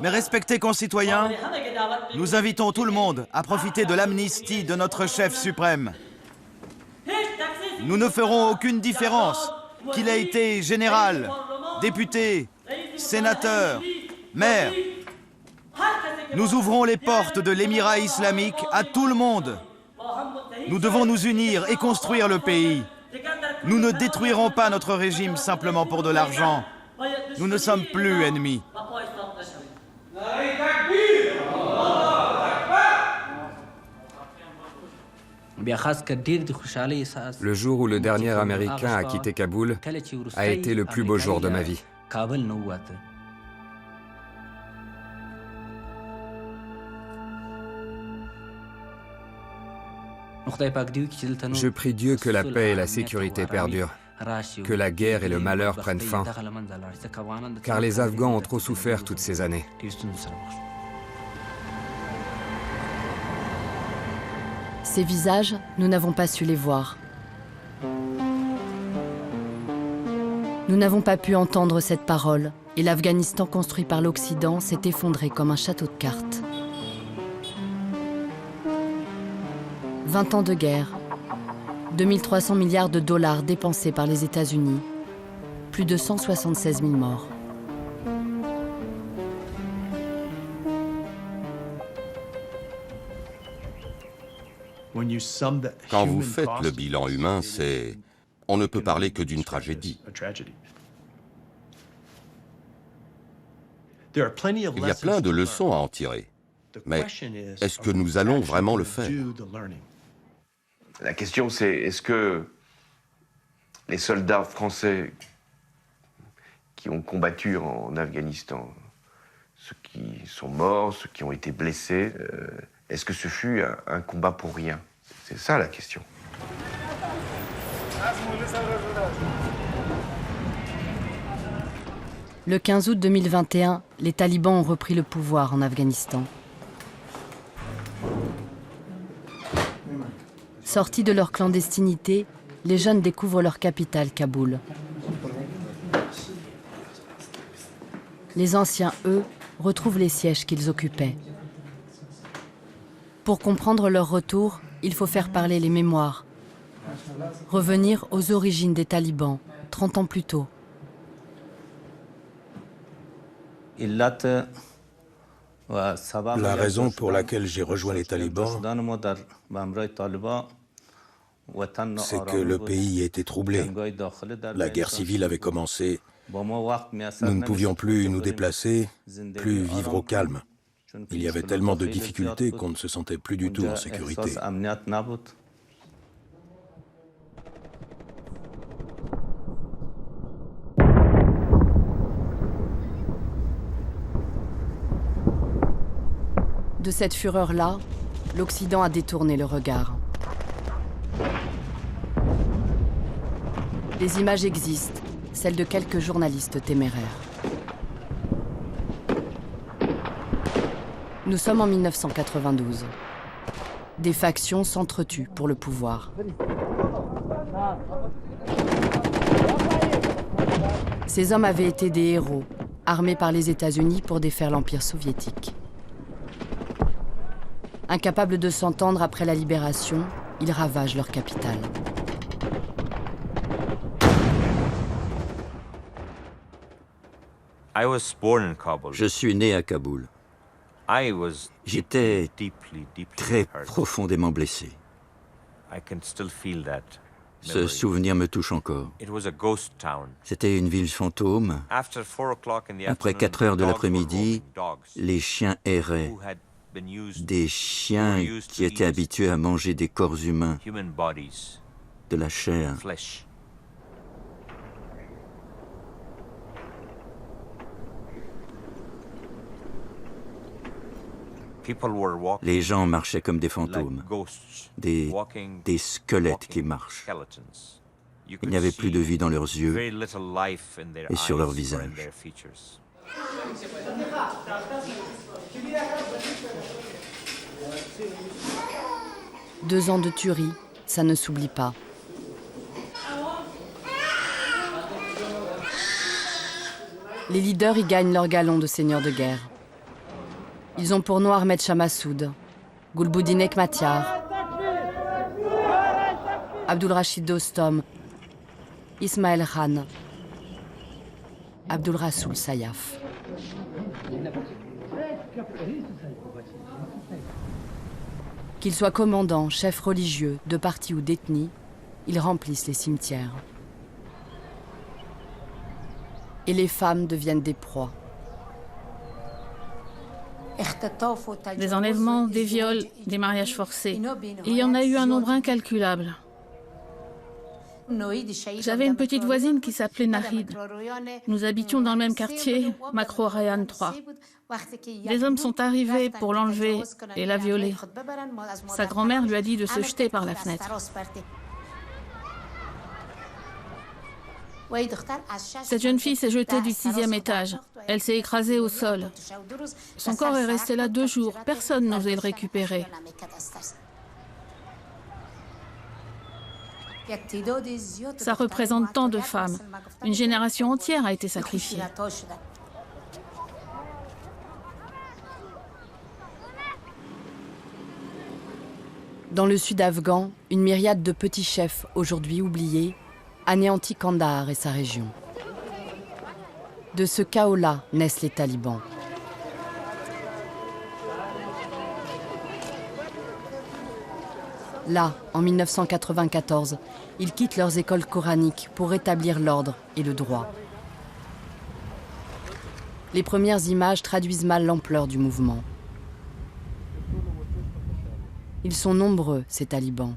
Mes respectés concitoyens, nous invitons tout le monde à profiter de l'amnistie de notre chef suprême. Nous ne ferons aucune différence, qu'il ait été général, député, sénateur, maire. Nous ouvrons les portes de l'émirat islamique à tout le monde. Nous devons nous unir et construire le pays. Nous ne détruirons pas notre régime simplement pour de l'argent. Nous ne sommes plus ennemis. Le jour où le dernier Américain a quitté Kaboul a été le plus beau jour de ma vie. Je prie Dieu que la paix et la sécurité perdurent, que la guerre et le malheur prennent fin, car les Afghans ont trop souffert toutes ces années. Ces visages, nous n'avons pas su les voir. Nous n'avons pas pu entendre cette parole, et l'Afghanistan construit par l'Occident s'est effondré comme un château de cartes. 20 ans de guerre, 2300 milliards de dollars dépensés par les États-Unis, plus de 176 000 morts. Quand vous faites le bilan humain, on ne peut parler que d'une tragédie. Il y a plein de leçons à en tirer. Mais est-ce que nous allons vraiment le faire? La question, c'est est-ce que les soldats français qui ont combattu en Afghanistan, ceux qui sont morts, ceux qui ont été blessés, est-ce que ce fut un combat pour rien? C'est ça la question. Le 15 août 2021, les talibans ont repris le pouvoir en Afghanistan. Sortis de leur clandestinité, les jeunes découvrent leur capitale, Kaboul. Les anciens, eux, retrouvent les sièges qu'ils occupaient. Pour comprendre leur retour, il faut faire parler les mémoires. Revenir aux origines des talibans, 30 ans plus tôt. La raison pour laquelle j'ai rejoint les talibans, c'est que le pays était troublé. La guerre civile avait commencé. Nous ne pouvions plus nous déplacer, plus vivre au calme. Il y avait tellement de difficultés qu'on ne se sentait plus du tout en sécurité. De cette fureur-là, l'Occident a détourné le regard. Les images existent, celles de quelques journalistes téméraires. Nous sommes en 1992. Des factions s'entretuent pour le pouvoir. Ces hommes avaient été des héros, armés par les États-Unis pour défaire l'Empire soviétique. Incapables de s'entendre après la libération, ils ravagent leur capitale. Je suis né à Kaboul. J'étais très profondément blessé. Ce souvenir me touche encore. C'était une ville fantôme. Après 4 heures de l'après-midi, les chiens erraient. Des chiens qui étaient habitués à manger des corps humains, de la chair. Les gens marchaient comme des fantômes, des squelettes qui marchent. Il n'y avait plus de vie dans leurs yeux et sur leurs visages. 2 ans de tuerie, ça ne s'oublie pas. Les leaders y gagnent leur galon de seigneur de guerre. Ils ont pour nom Ahmed Shah Massoud, Gulbuddin Hekmatyar, Abdul Rashid Dostom, Ismaël Khan, Abdul Rasoul Sayaf. Qu'ils soient commandants, chefs religieux, de partis ou d'ethnie, ils remplissent les cimetières. Et les femmes deviennent des proies. Des enlèvements, des viols, des mariages forcés. Il y en a eu un nombre incalculable. J'avais une petite voisine qui s'appelait Nahid. Nous habitions dans le même quartier, Makro Rayan 3. Des hommes sont arrivés pour l'enlever et la violer. Sa grand-mère lui a dit de se jeter par la fenêtre. Cette jeune fille s'est jetée du 6e étage. Elle s'est écrasée au sol. Son corps est resté là 2 jours. Personne n'osait le récupérer. Ça représente tant de femmes. Une génération entière a été sacrifiée. Dans le sud afghan, une myriade de petits chefs, aujourd'hui oubliés, anéantit Kandahar et sa région. De ce chaos-là naissent les talibans. Là, en 1994, ils quittent leurs écoles coraniques pour rétablir l'ordre et le droit. Les premières images traduisent mal l'ampleur du mouvement. Ils sont nombreux, ces talibans.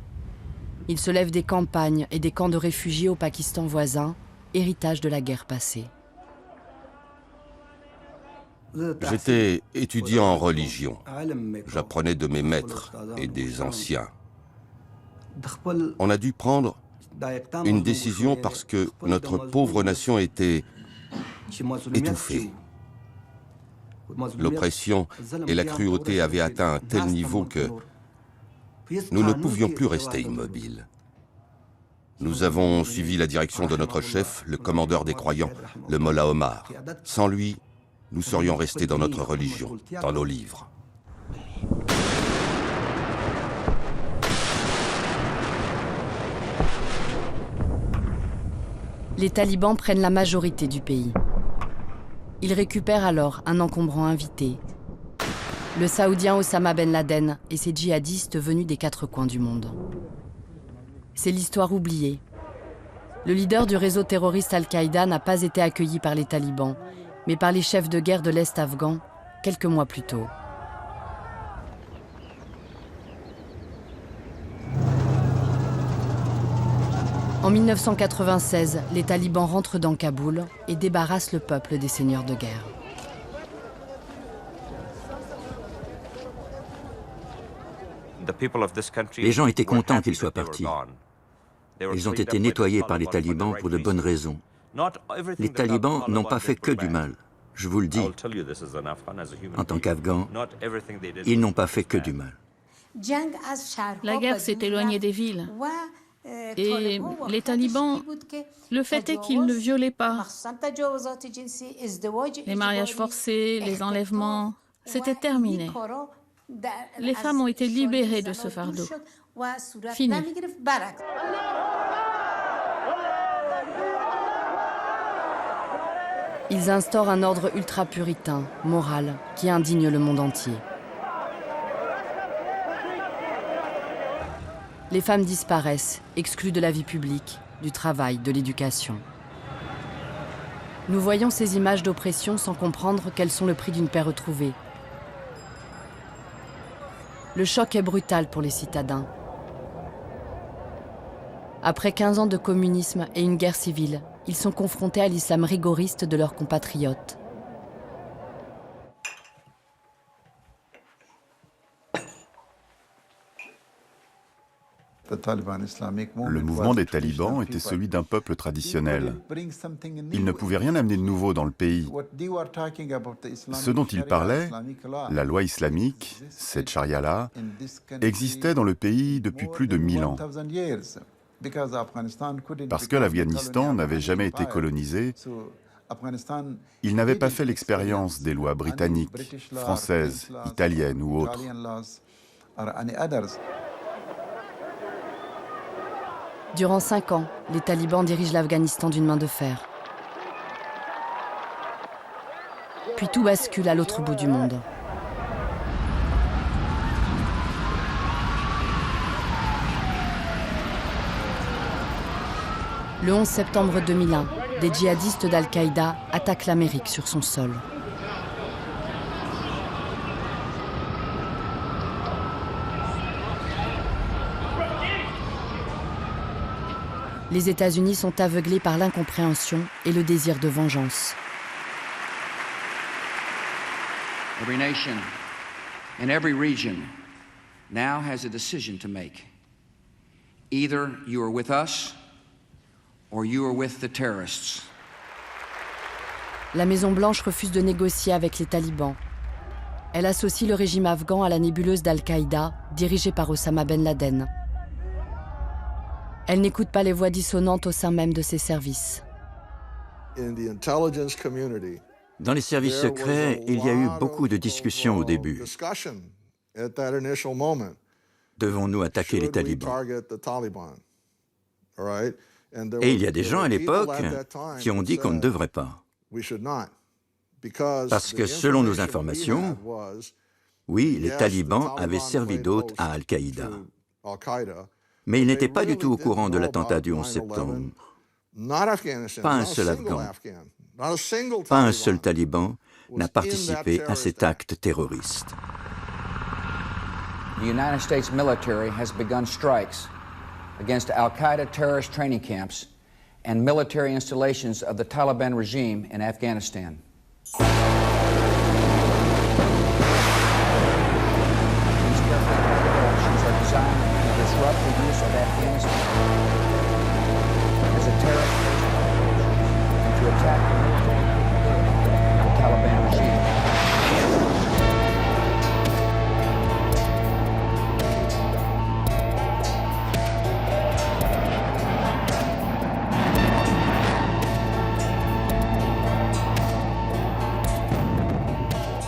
Ils se lèvent des campagnes et des camps de réfugiés au Pakistan voisin, héritage de la guerre passée. J'étais étudiant en religion. J'apprenais de mes maîtres et des anciens. On a dû prendre une décision parce que notre pauvre nation était étouffée. L'oppression et la cruauté avaient atteint un tel niveau que nous ne pouvions plus rester immobiles. Nous avons suivi la direction de notre chef, le commandeur des croyants, le Mollah Omar. Sans lui, nous serions restés dans notre religion, dans nos livres. Les talibans prennent la majorité du pays. Ils récupèrent alors un encombrant invité, le saoudien Osama Ben Laden et ses djihadistes venus des 4 coins du monde. C'est l'histoire oubliée. Le leader du réseau terroriste Al-Qaïda n'a pas été accueilli par les talibans, mais par les chefs de guerre de l'Est afghan, quelques mois plus tôt. En 1996, les talibans rentrent dans Kaboul et débarrassent le peuple des seigneurs de guerre. Les gens étaient contents qu'ils soient partis. Ils ont été nettoyés par les talibans pour de bonnes raisons. Les talibans n'ont pas fait que du mal. Je vous le dis. En tant qu'Afghans, ils n'ont pas fait que du mal. La guerre s'est éloignée des villes. Et les talibans, le fait est qu'ils ne violaient pas. Les mariages forcés, les enlèvements, c'était terminé. Les femmes ont été libérées de ce fardeau. Fini. Ils instaurent un ordre ultra-puritain, moral, qui indigne le monde entier. Les femmes disparaissent, exclues de la vie publique, du travail, de l'éducation. Nous voyons ces images d'oppression sans comprendre qu'elles sont le prix d'une paix retrouvée. Le choc est brutal pour les citadins. Après 15 ans de communisme et une guerre civile, ils sont confrontés à l'islam rigoriste de leurs compatriotes. Le mouvement des talibans était celui d'un peuple traditionnel. Ils ne pouvaient rien amener de nouveau dans le pays. Ce dont ils parlaient, la loi islamique, cette charia-là, existait dans le pays depuis plus de 1000 ans. Parce que l'Afghanistan n'avait jamais été colonisé, il n'avait pas fait l'expérience des lois britanniques, françaises, italiennes ou autres. Durant 5 ans, les talibans dirigent l'Afghanistan d'une main de fer. Puis tout bascule à l'autre bout du monde. Le 11 septembre 2001, des djihadistes d'Al-Qaïda attaquent l'Amérique sur son sol. Les États-Unis sont aveuglés par l'incompréhension et le désir de vengeance. Every nation in every region now has a decision to make. Either you are with us or you are with the terrorists. La Maison-Blanche refuse de négocier avec les talibans. Elle associe le régime afghan à la nébuleuse d'Al-Qaïda, dirigée par Osama Ben Laden. Elle n'écoute pas les voix dissonantes au sein même de ses services. Dans les services secrets, il y a eu beaucoup de discussions au début. Devons-nous attaquer les talibans? Et il y a des gens à l'époque qui ont dit qu'on ne devrait pas. Parce que selon nos informations, oui, les talibans avaient servi d'hôtes à Al-Qaïda. Mais ils n'étaient pas du tout au courant de l'attentat du 11 septembre. Pas un seul Afghan, pas un seul taliban n'a participé à cet acte terroriste. The United States military has begun strikes against Al-Qaeda terrorist training camps and military installations of the Taliban regime in Afghanistan. These actions are designed to disrupt the use of Afghanistan as a terrorist and to attack the military capability of the Taliban regime.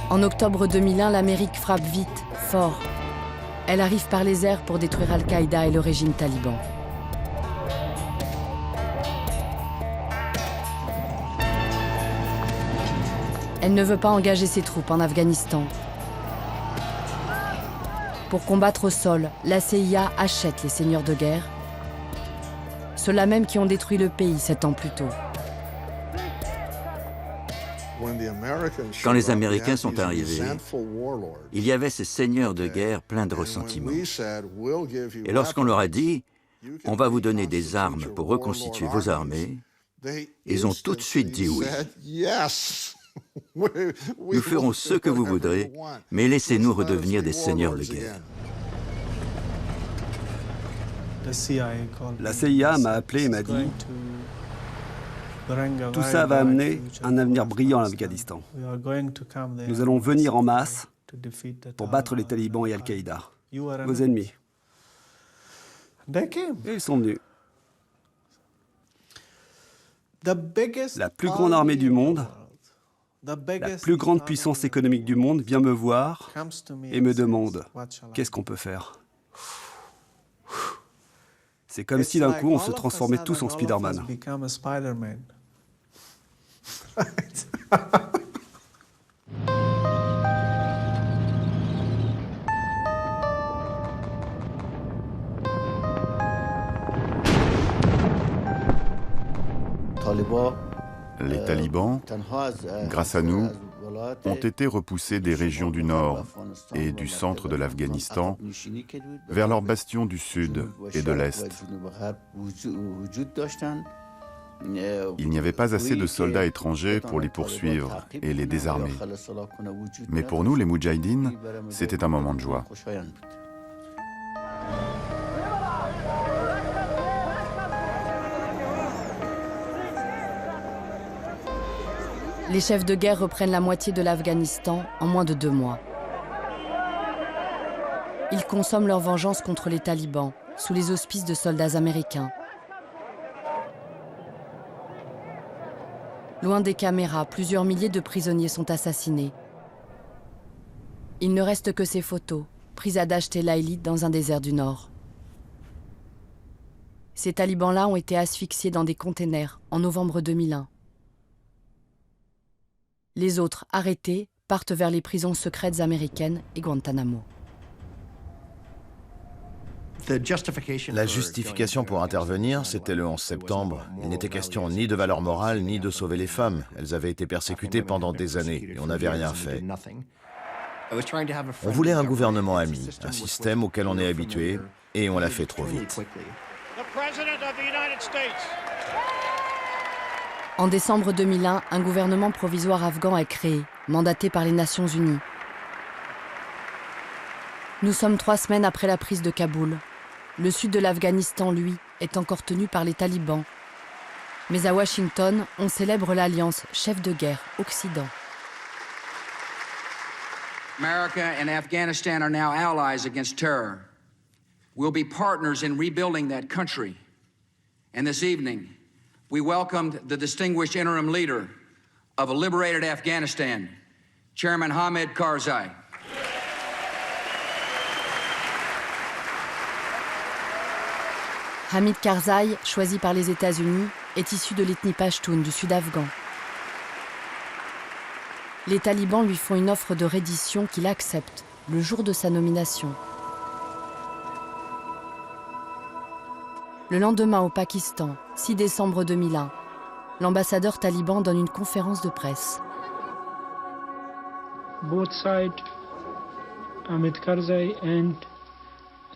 En octobre 2001, l'Amérique frappe vite, fort. Elle arrive par les airs pour détruire Al-Qaïda et le régime taliban. Elle ne veut pas engager ses troupes en Afghanistan. Pour combattre au sol, la CIA achète les seigneurs de guerre, ceux-là même qui ont détruit le pays 7 ans plus tôt. Quand les Américains sont arrivés, il y avait ces seigneurs de guerre pleins de ressentiment. Et lorsqu'on leur a dit « on va vous donner des armes pour reconstituer vos armées », ils ont tout de suite dit oui. Nous ferons ce que vous voudrez, mais laissez-nous redevenir des seigneurs de guerre. La CIA m'a appelé et m'a dit « Tout ça va amener un avenir brillant à l'Afghanistan. Nous allons venir en masse pour battre les talibans et Al-Qaïda, vos ennemis. » Et ils sont venus. La plus grande armée du monde, la plus grande puissance économique du monde vient me voir et me demande « Qu'est-ce qu'on peut faire ?» C'est comme si d'un coup on se transformait tous en Spider-Man. Les talibans, grâce à nous, ont été repoussés des régions du nord et du centre de l'Afghanistan vers leurs bastions du sud et de l'est. Il n'y avait pas assez de soldats étrangers pour les poursuivre et les désarmer. Mais pour nous, les Moudjahidines, c'était un moment de joie. Les chefs de guerre reprennent la moitié de l'Afghanistan en moins de 2 mois. Ils consomment leur vengeance contre les talibans, sous les auspices de soldats américains. Loin des caméras, plusieurs milliers de prisonniers sont assassinés. Il ne reste que ces photos, prises à Dasht El Laïli dans un désert du Nord. Ces talibans-là ont été asphyxiés dans des containers en novembre 2001. Les autres, arrêtés, partent vers les prisons secrètes américaines et Guantanamo. La justification pour intervenir, c'était le 11 septembre. Il n'était question ni de valeur morale, ni de sauver les femmes. Elles avaient été persécutées pendant des années et on n'avait rien fait. On voulait un gouvernement ami, un système auquel on est habitué, et on l'a fait trop vite. En décembre 2001, un gouvernement provisoire afghan est créé, mandaté par les Nations Unies. Nous sommes 3 semaines après la prise de Kaboul. Le sud de l'Afghanistan, lui, est encore tenu par les talibans. Mais à Washington, on célèbre l'alliance chef de guerre Occident. America and Afghanistan are now allies against terror. We'll be partners in rebuilding that country. And this evening, we welcomed the distinguished interim leader of a liberated Afghanistan, Chairman Hamid Karzai. Hamid Karzai, choisi par les États-Unis, est issu de l'ethnie Pashtun du sud afghan. Les talibans lui font une offre de reddition qu'il accepte le jour de sa nomination. Le lendemain au Pakistan, 6 décembre 2001, l'ambassadeur taliban donne une conférence de presse. Both sides, Hamid Karzai and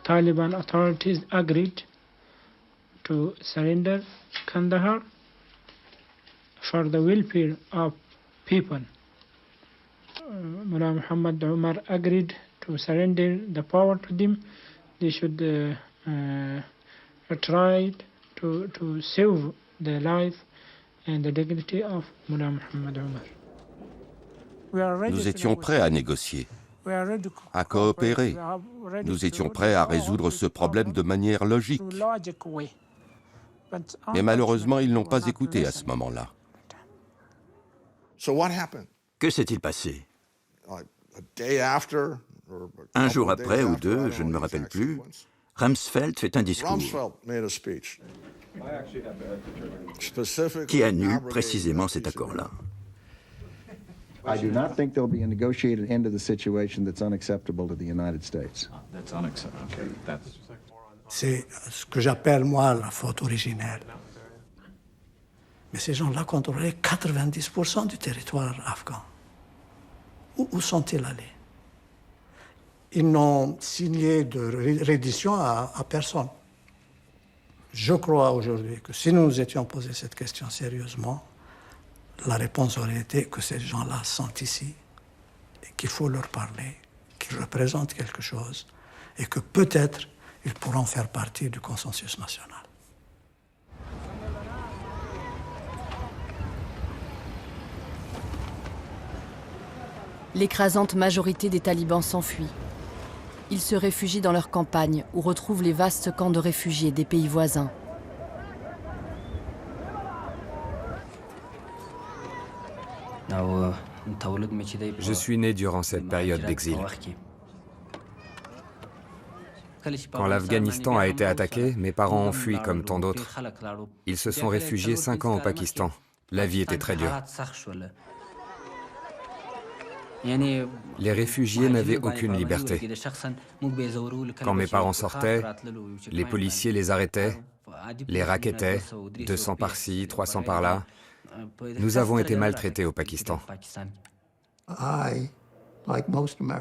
Taliban authorities agreed to surrender Kandahar for the welfare of people. Mullah Muhammad Umar agreed to surrender the power to them. They should try to save the life and the dignity of Mullah Muhammad Umar. Nous étions prêts à négocier, à coopérer. Nous étions prêts à résoudre ce problème de manière logique. Mais malheureusement, ils n'ont pas écouté à ce moment-là. Que s'est-il passé? Un jour après ou 2, je ne me rappelle plus, Rumsfeld fait un discours qui annule précisément cet accord-là. I do not think there'll be a negotiated end to the situation that's unacceptable to the United States. That's unacceptable. Okay, that's... C'est ce que j'appelle, moi, la faute originelle. Mais ces gens-là contrôlaient 90% du territoire afghan. Où sont-ils allés? Ils n'ont signé de reddition à personne. Je crois aujourd'hui que si nous nous étions posé cette question sérieusement, la réponse aurait été que ces gens-là sont ici, et qu'il faut leur parler, qu'ils représentent quelque chose, et que peut-être ils pourront faire partie du consensus national. L'écrasante majorité des talibans s'enfuit. Ils se réfugient dans leurs campagnes où retrouvent les vastes camps de réfugiés des pays voisins. Je suis né durant cette période d'exil. Quand l'Afghanistan a été attaqué, mes parents ont fui comme tant d'autres. Ils se sont réfugiés 5 ans au Pakistan. La vie était très dure. Les réfugiés n'avaient aucune liberté. Quand mes parents sortaient, les policiers les arrêtaient, les racketaient, 200 par-ci, 300 par-là. Nous avons été maltraités au Pakistan.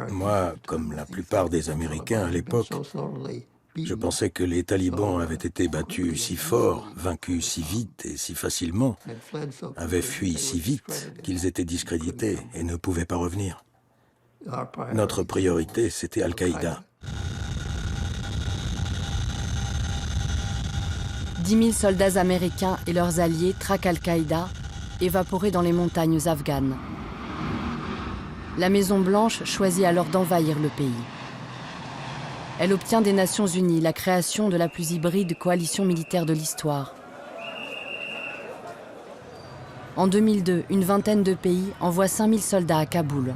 Moi, comme la plupart des Américains à l'époque, je pensais que les talibans avaient été battus si fort, vaincus si vite et si facilement, avaient fui si vite qu'ils étaient discrédités et ne pouvaient pas revenir. Notre priorité, c'était Al-Qaïda. 10 000 soldats américains et leurs alliés traquent Al-Qaïda évaporés dans les montagnes afghanes. La Maison-Blanche choisit alors d'envahir le pays. Elle obtient des Nations Unies la création de la plus hybride coalition militaire de l'histoire. En 2002, une vingtaine de pays envoient 5000 soldats à Kaboul.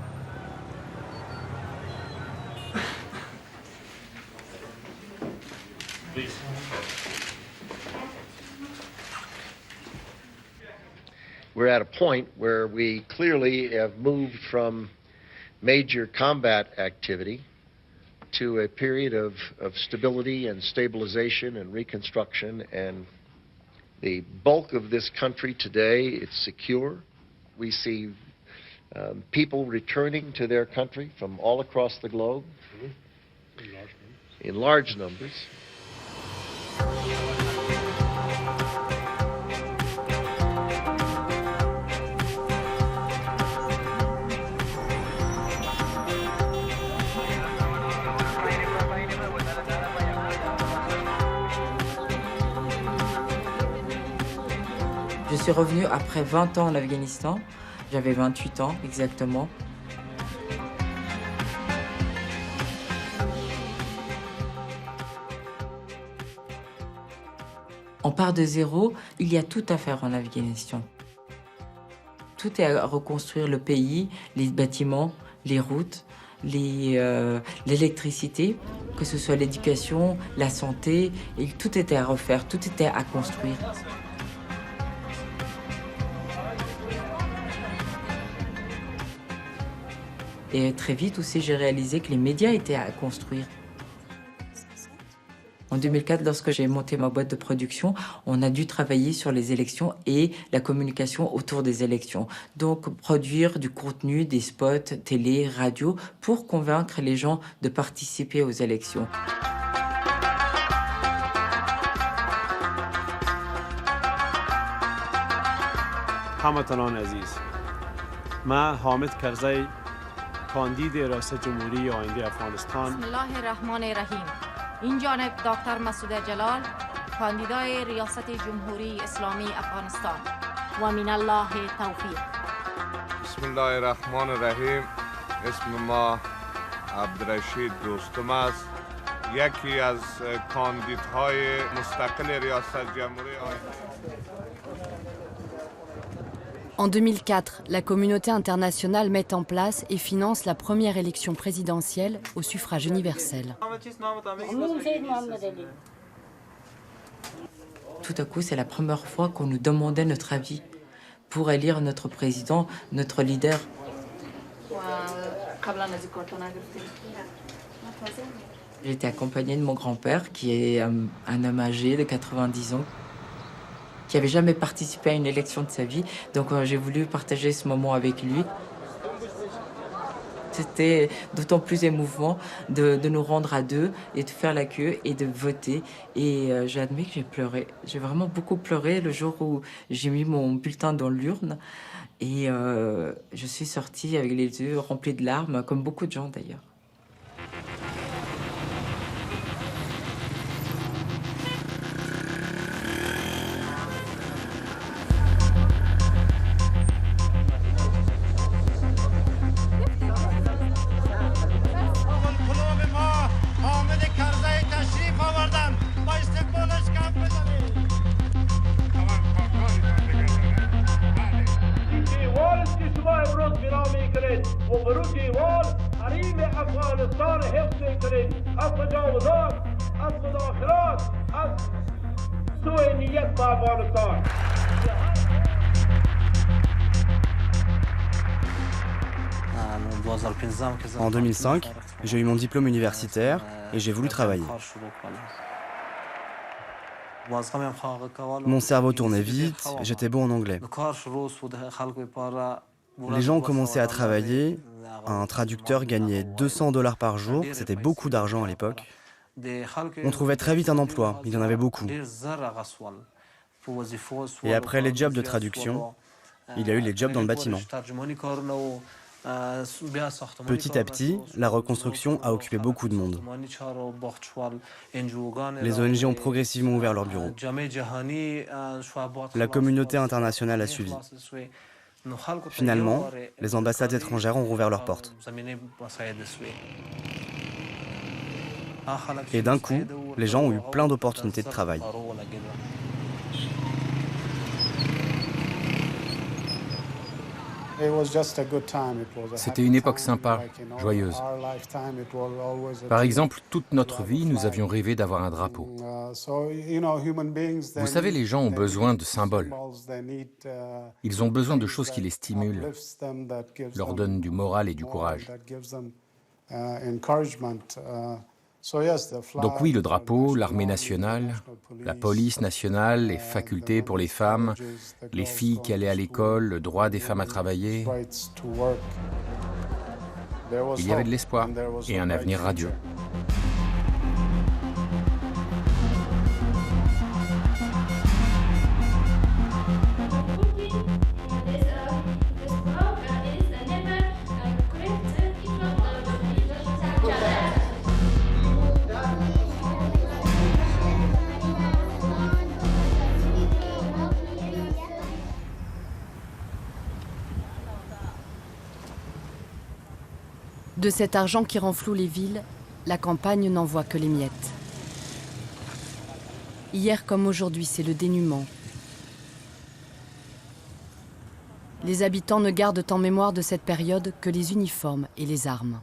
We're at a point where we clearly have moved from major combat activity to a period of stability and stabilization and reconstruction. And the bulk of this country today, it's secure. We see people returning to their country from all across the globe in large numbers. Je suis revenue après 20 ans en Afghanistan. J'avais 28 ans exactement. On part de zéro, il y a tout à faire en Afghanistan. Tout est à reconstruire, le pays, les bâtiments, les routes, l'électricité, que ce soit l'éducation, la santé, et tout était à refaire, tout était à construire. Et très vite aussi, j'ai réalisé que les médias étaient à construire. En 2004, lorsque j'ai monté ma boîte de production, on a dû travailler sur les élections et la communication autour des élections. Donc, produire du contenu, des spots, télé, radio, pour convaincre les gens de participer aux élections. هموطنان عزیز، من حامد کرزی کاندید ریاست جمهوری آینده افغانستان. بسم الله الرحمن الرحیم. این جانب دکتر مسعود جلال کاندیدای ریاست جمهوری اسلامی افغانستان و من الله توفیق. بسم الله الرحمن الرحیم. اسم ما عبدالرشید دوستم است. یکی از کاندیدهای مستقل ریاست جمهوری آینده. En 2004, la communauté internationale met en place et finance la première élection présidentielle au suffrage universel. Tout à coup, c'est la première fois qu'on nous demandait notre avis pour élire notre président, notre leader. J'étais accompagnée de mon grand-père, qui est un homme âgé de 90 ans, qui n'avait jamais participé à une élection de sa vie. Donc j'ai voulu partager ce moment avec lui. C'était d'autant plus émouvant de nous rendre à deux et de faire la queue et de voter. Et j'admets que j'ai pleuré. J'ai vraiment beaucoup pleuré le jour où j'ai mis mon bulletin dans l'urne. Et je suis sortie avec les yeux remplis de larmes, comme beaucoup de gens d'ailleurs. En 2005, j'ai eu mon diplôme universitaire et j'ai voulu travailler. Mon cerveau tournait vite, j'étais bon en anglais. Les gens ont commencé à travailler, un traducteur gagnait $200 par jour, c'était beaucoup d'argent à l'époque. On trouvait très vite un emploi, il y en avait beaucoup. Et après les jobs de traduction, il y a eu les jobs dans le bâtiment. Petit à petit, la reconstruction a occupé beaucoup de monde. Les ONG ont progressivement ouvert leurs bureaux. La communauté internationale a suivi. Finalement, les ambassades étrangères ont rouvert leurs portes. Et d'un coup, les gens ont eu plein d'opportunités de travail. C'était une époque sympa, joyeuse. Par exemple, toute notre vie, nous avions rêvé d'avoir un drapeau. Vous savez, les gens ont besoin de symboles. Ils ont besoin de choses qui les stimulent, leur donnent du moral et du courage. Donc oui, le drapeau, l'armée nationale, la police nationale, les facultés pour les femmes, les filles qui allaient à l'école, le droit des femmes à travailler. Il y avait de l'espoir et un avenir radieux. De cet argent qui renfloue les villes, la campagne n'en voit que les miettes. Hier comme aujourd'hui, c'est le dénuement. Les habitants ne gardent en mémoire de cette période que les uniformes et les armes.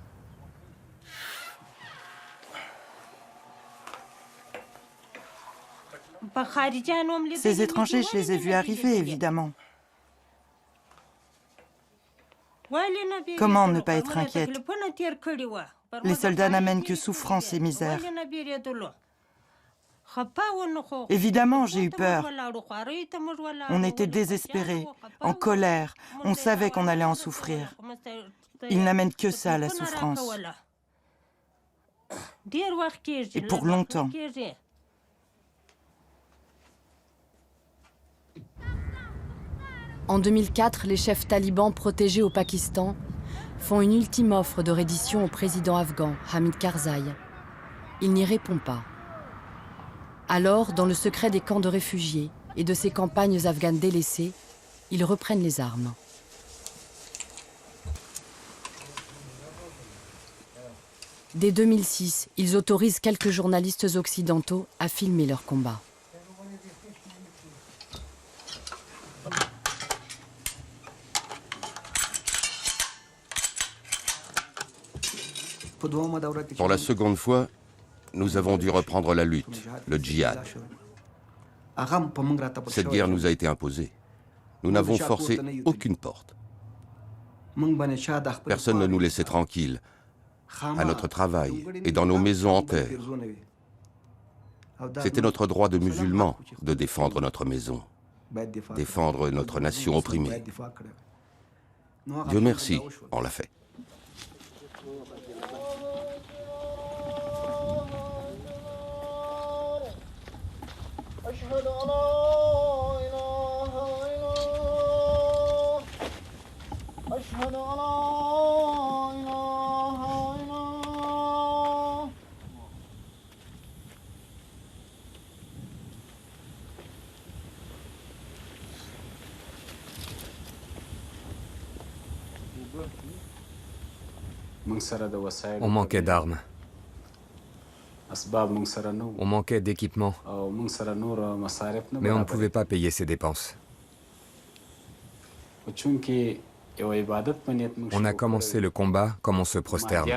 Ces étrangers, je les ai vus arriver, évidemment. Comment ne pas être inquiète? Les soldats n'amènent que souffrance et misère. Évidemment, j'ai eu peur. On était désespérés, en colère. On savait qu'on allait en souffrir. Ils n'amènent que ça, la souffrance. Et pour longtemps. En 2004, les chefs talibans protégés au Pakistan font une ultime offre de reddition au président afghan, Hamid Karzai. Il n'y répond pas. Alors, dans le secret des camps de réfugiés et de ces campagnes afghanes délaissées, ils reprennent les armes. Dès 2006, ils autorisent quelques journalistes occidentaux à filmer leurs combats. Pour la seconde fois, nous avons dû reprendre la lutte, le djihad. Cette guerre nous a été imposée. Nous n'avons forcé aucune porte. Personne ne nous laissait tranquilles, à notre travail et dans nos maisons en terre. C'était notre droit de musulmans de défendre notre maison, défendre notre nation opprimée. Dieu merci, on l'a fait. On manquait d'armes. On manquait d'équipement. Mais on ne pouvait pas payer ses dépenses. On a commencé le combat comme on se prosterne.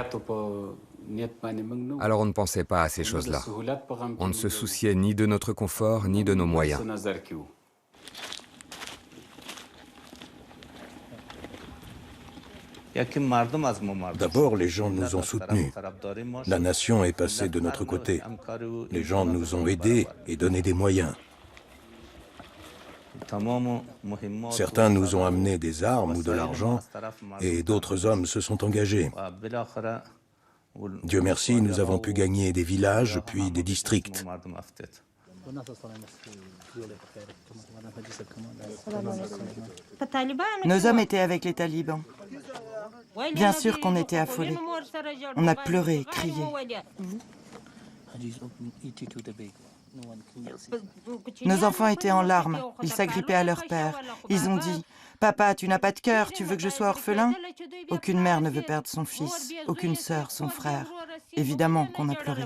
Alors on ne pensait pas à ces choses-là. On ne se souciait ni de notre confort, ni de nos moyens. D'abord, les gens nous ont soutenus. La nation est passée de notre côté. Les gens nous ont aidés et donné des moyens. Certains nous ont amené des armes ou de l'argent et d'autres hommes se sont engagés. Dieu merci, nous avons pu gagner des villages puis des districts. Nos hommes étaient avec les talibans. Bien sûr qu'on était affolés. On a pleuré, crié. Nos enfants étaient en larmes. Ils s'agrippaient à leur père. Ils ont dit « Papa, tu n'as pas de cœur, tu veux que je sois orphelin ?» Aucune mère ne veut perdre son fils, aucune sœur, son frère. Évidemment qu'on a pleuré.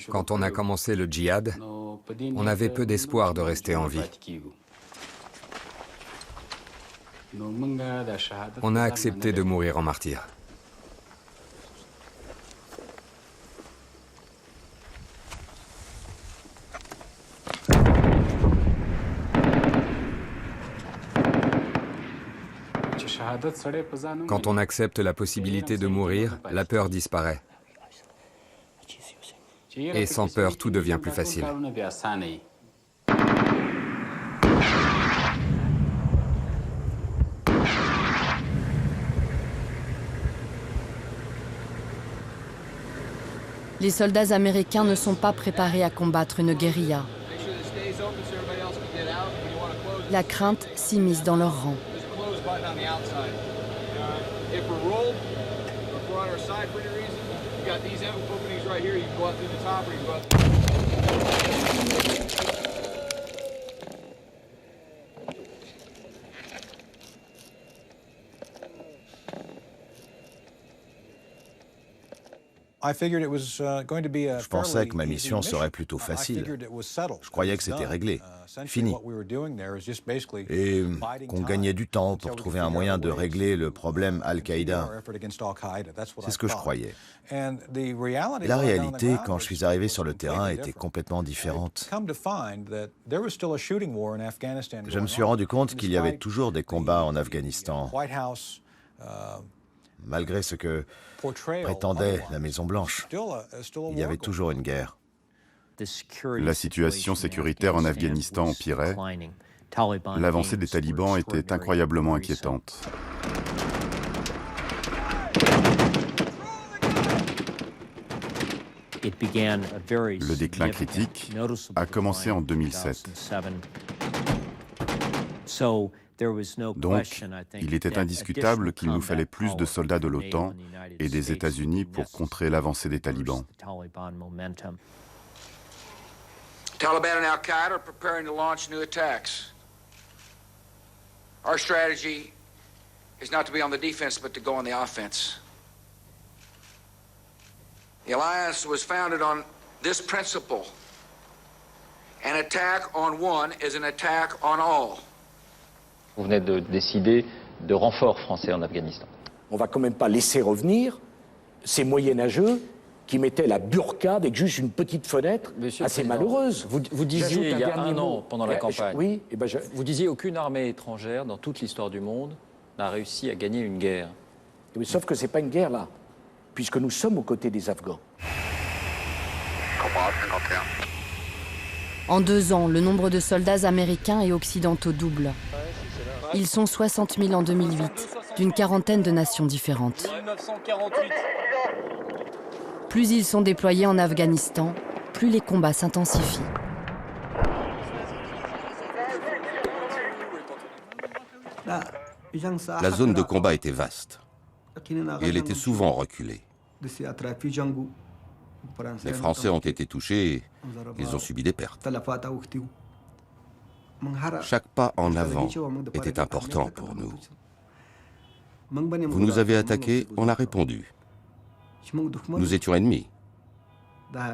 Quand on a commencé le djihad, on avait peu d'espoir de rester en vie. On a accepté de mourir en martyr. Quand on accepte la possibilité de mourir, la peur disparaît. Et sans peur, tout devient plus facile. Les soldats américains ne sont pas préparés à combattre une guérilla. La crainte s'immisce dans leurs rangs. Je pensais que ma mission serait plutôt facile. Je croyais que c'était réglé, fini. Et qu'on gagnait du temps pour trouver un moyen de régler le problème Al-Qaïda. C'est ce que je croyais. Et la réalité, quand je suis arrivé sur le terrain, était complètement différente. Je me suis rendu compte qu'il y avait toujours des combats en Afghanistan, malgré ce que prétendait la Maison-Blanche. Il y avait toujours une guerre. La situation sécuritaire en Afghanistan empirait. L'avancée des talibans était incroyablement inquiétante. Le déclin critique a commencé en 2007. Donc, il était indiscutable qu'il nous fallait plus de soldats de l'OTAN et des États-Unis pour contrer l'avancée des talibans. Taliban and Al-Qaeda are preparing to launch new attacks. Our strategy is not to be on the defense, but to go on the offense. The alliance was founded on this principle. An attack on one is an attack on all. Vous venez de décider de renforts français en Afghanistan. On va quand même pas laisser revenir ces moyenâgeux qui mettaient la burqa avec juste une petite fenêtre assez malheureuse. Vous disiez il y a un an, pendant la campagne, oui, vous disiez aucune armée étrangère dans toute l'histoire du monde n'a réussi à gagner une guerre. Mais sauf que c'est pas une guerre là, puisque nous sommes aux côtés des Afghans. En 2 ans, le nombre de soldats américains et occidentaux double. Ils sont 60 000 en 2008, d'une quarantaine de nations différentes. Plus ils sont déployés en Afghanistan, plus les combats s'intensifient. La zone de combat était vaste et elle était souvent reculée. Les Français ont été touchés et ils ont subi des pertes. Chaque pas en avant était important pour nous. Vous nous avez attaqués, on a répondu. Nous étions ennemis.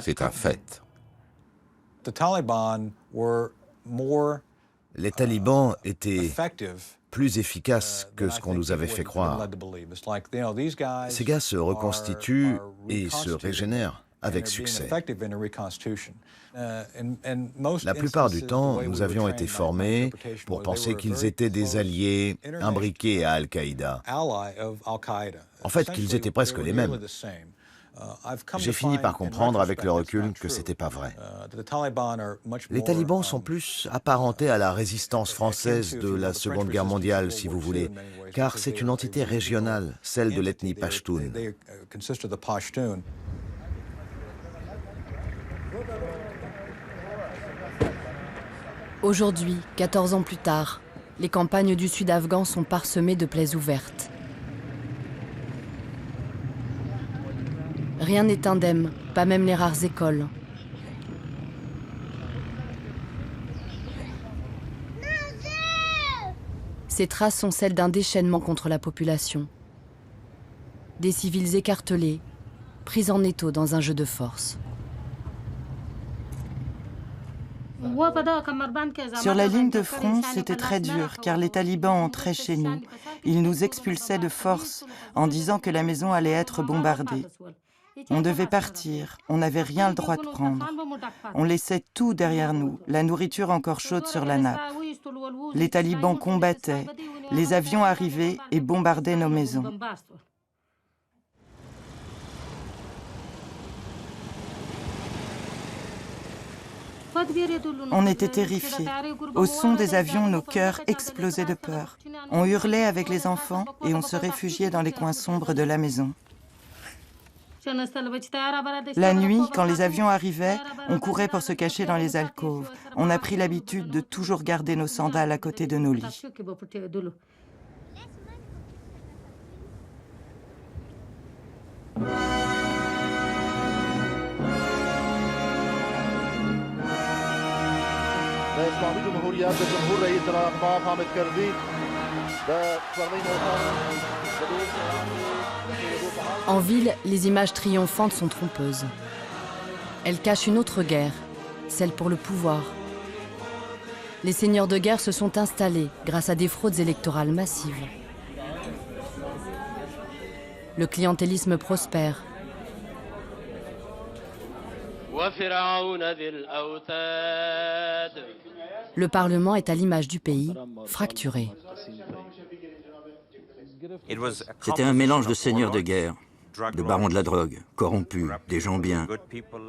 C'est un fait. Les talibans étaient plus efficaces que ce qu'on nous avait fait croire. Ces gars se reconstituent et se régénèrent avec succès. La plupart du temps, nous avions été formés pour penser qu'ils étaient des alliés imbriqués à Al-Qaïda. En fait, qu'ils étaient presque les mêmes. J'ai fini par comprendre avec le recul que c'était pas vrai. Les talibans sont plus apparentés à la résistance française de la Seconde Guerre mondiale, si vous voulez, car c'est une entité régionale, celle de l'ethnie Pashtun. Aujourd'hui, 14 ans plus tard, les campagnes du sud afghan sont parsemées de plaies ouvertes. Rien n'est indemne, pas même les rares écoles. Ces traces sont celles d'un déchaînement contre la population. Des civils écartelés, pris en étau dans un jeu de force. Sur la ligne de front, c'était très dur, car les talibans entraient chez nous. Ils nous expulsaient de force en disant que la maison allait être bombardée. On devait partir, on n'avait rien le droit de prendre. On laissait tout derrière nous, la nourriture encore chaude sur la nappe. Les talibans combattaient, les avions arrivaient et bombardaient nos maisons. On était terrifiés. Au son des avions, nos cœurs explosaient de peur. On hurlait avec les enfants et on se réfugiait dans les coins sombres de la maison. La nuit, quand les avions arrivaient, on courait pour se cacher dans les alcôves. On a pris l'habitude de toujours garder nos sandales à côté de nos lits. En ville, les images triomphantes sont trompeuses. Elles cachent une autre guerre, celle pour le pouvoir. Les seigneurs de guerre se sont installés grâce à des fraudes électorales massives. Le clientélisme prospère. Le Parlement est à l'image du pays, fracturé. C'était un mélange de seigneurs de guerre, de barons de la drogue, corrompus, des gens bien,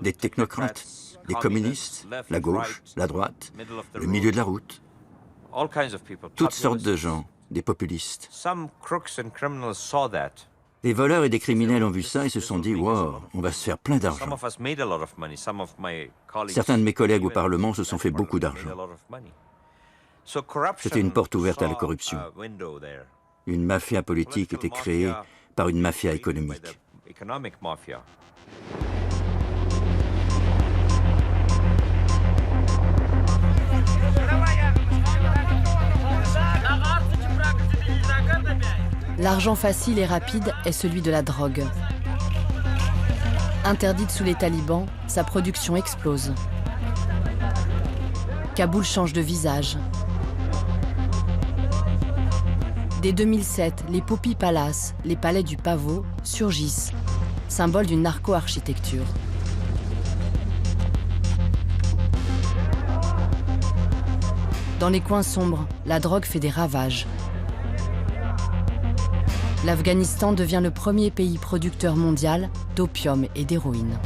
des technocrates, des communistes, la gauche, la droite, le milieu de la route. Toutes sortes de gens, des populistes. Les voleurs et des criminels ont vu ça et se sont dit « Wow, on va se faire plein d'argent ». Certains de mes collègues au Parlement se sont fait beaucoup d'argent. C'était une porte ouverte à la corruption. Une mafia politique était créée par une mafia économique. L'argent facile et rapide est celui de la drogue. Interdite sous les talibans, sa production explose. Kaboul change de visage. Dès 2007, les Poppy Palace, les palais du pavot, surgissent, symbole d'une narco-architecture. Dans les coins sombres, la drogue fait des ravages. L'Afghanistan devient le premier pays producteur mondial d'opium et d'héroïne.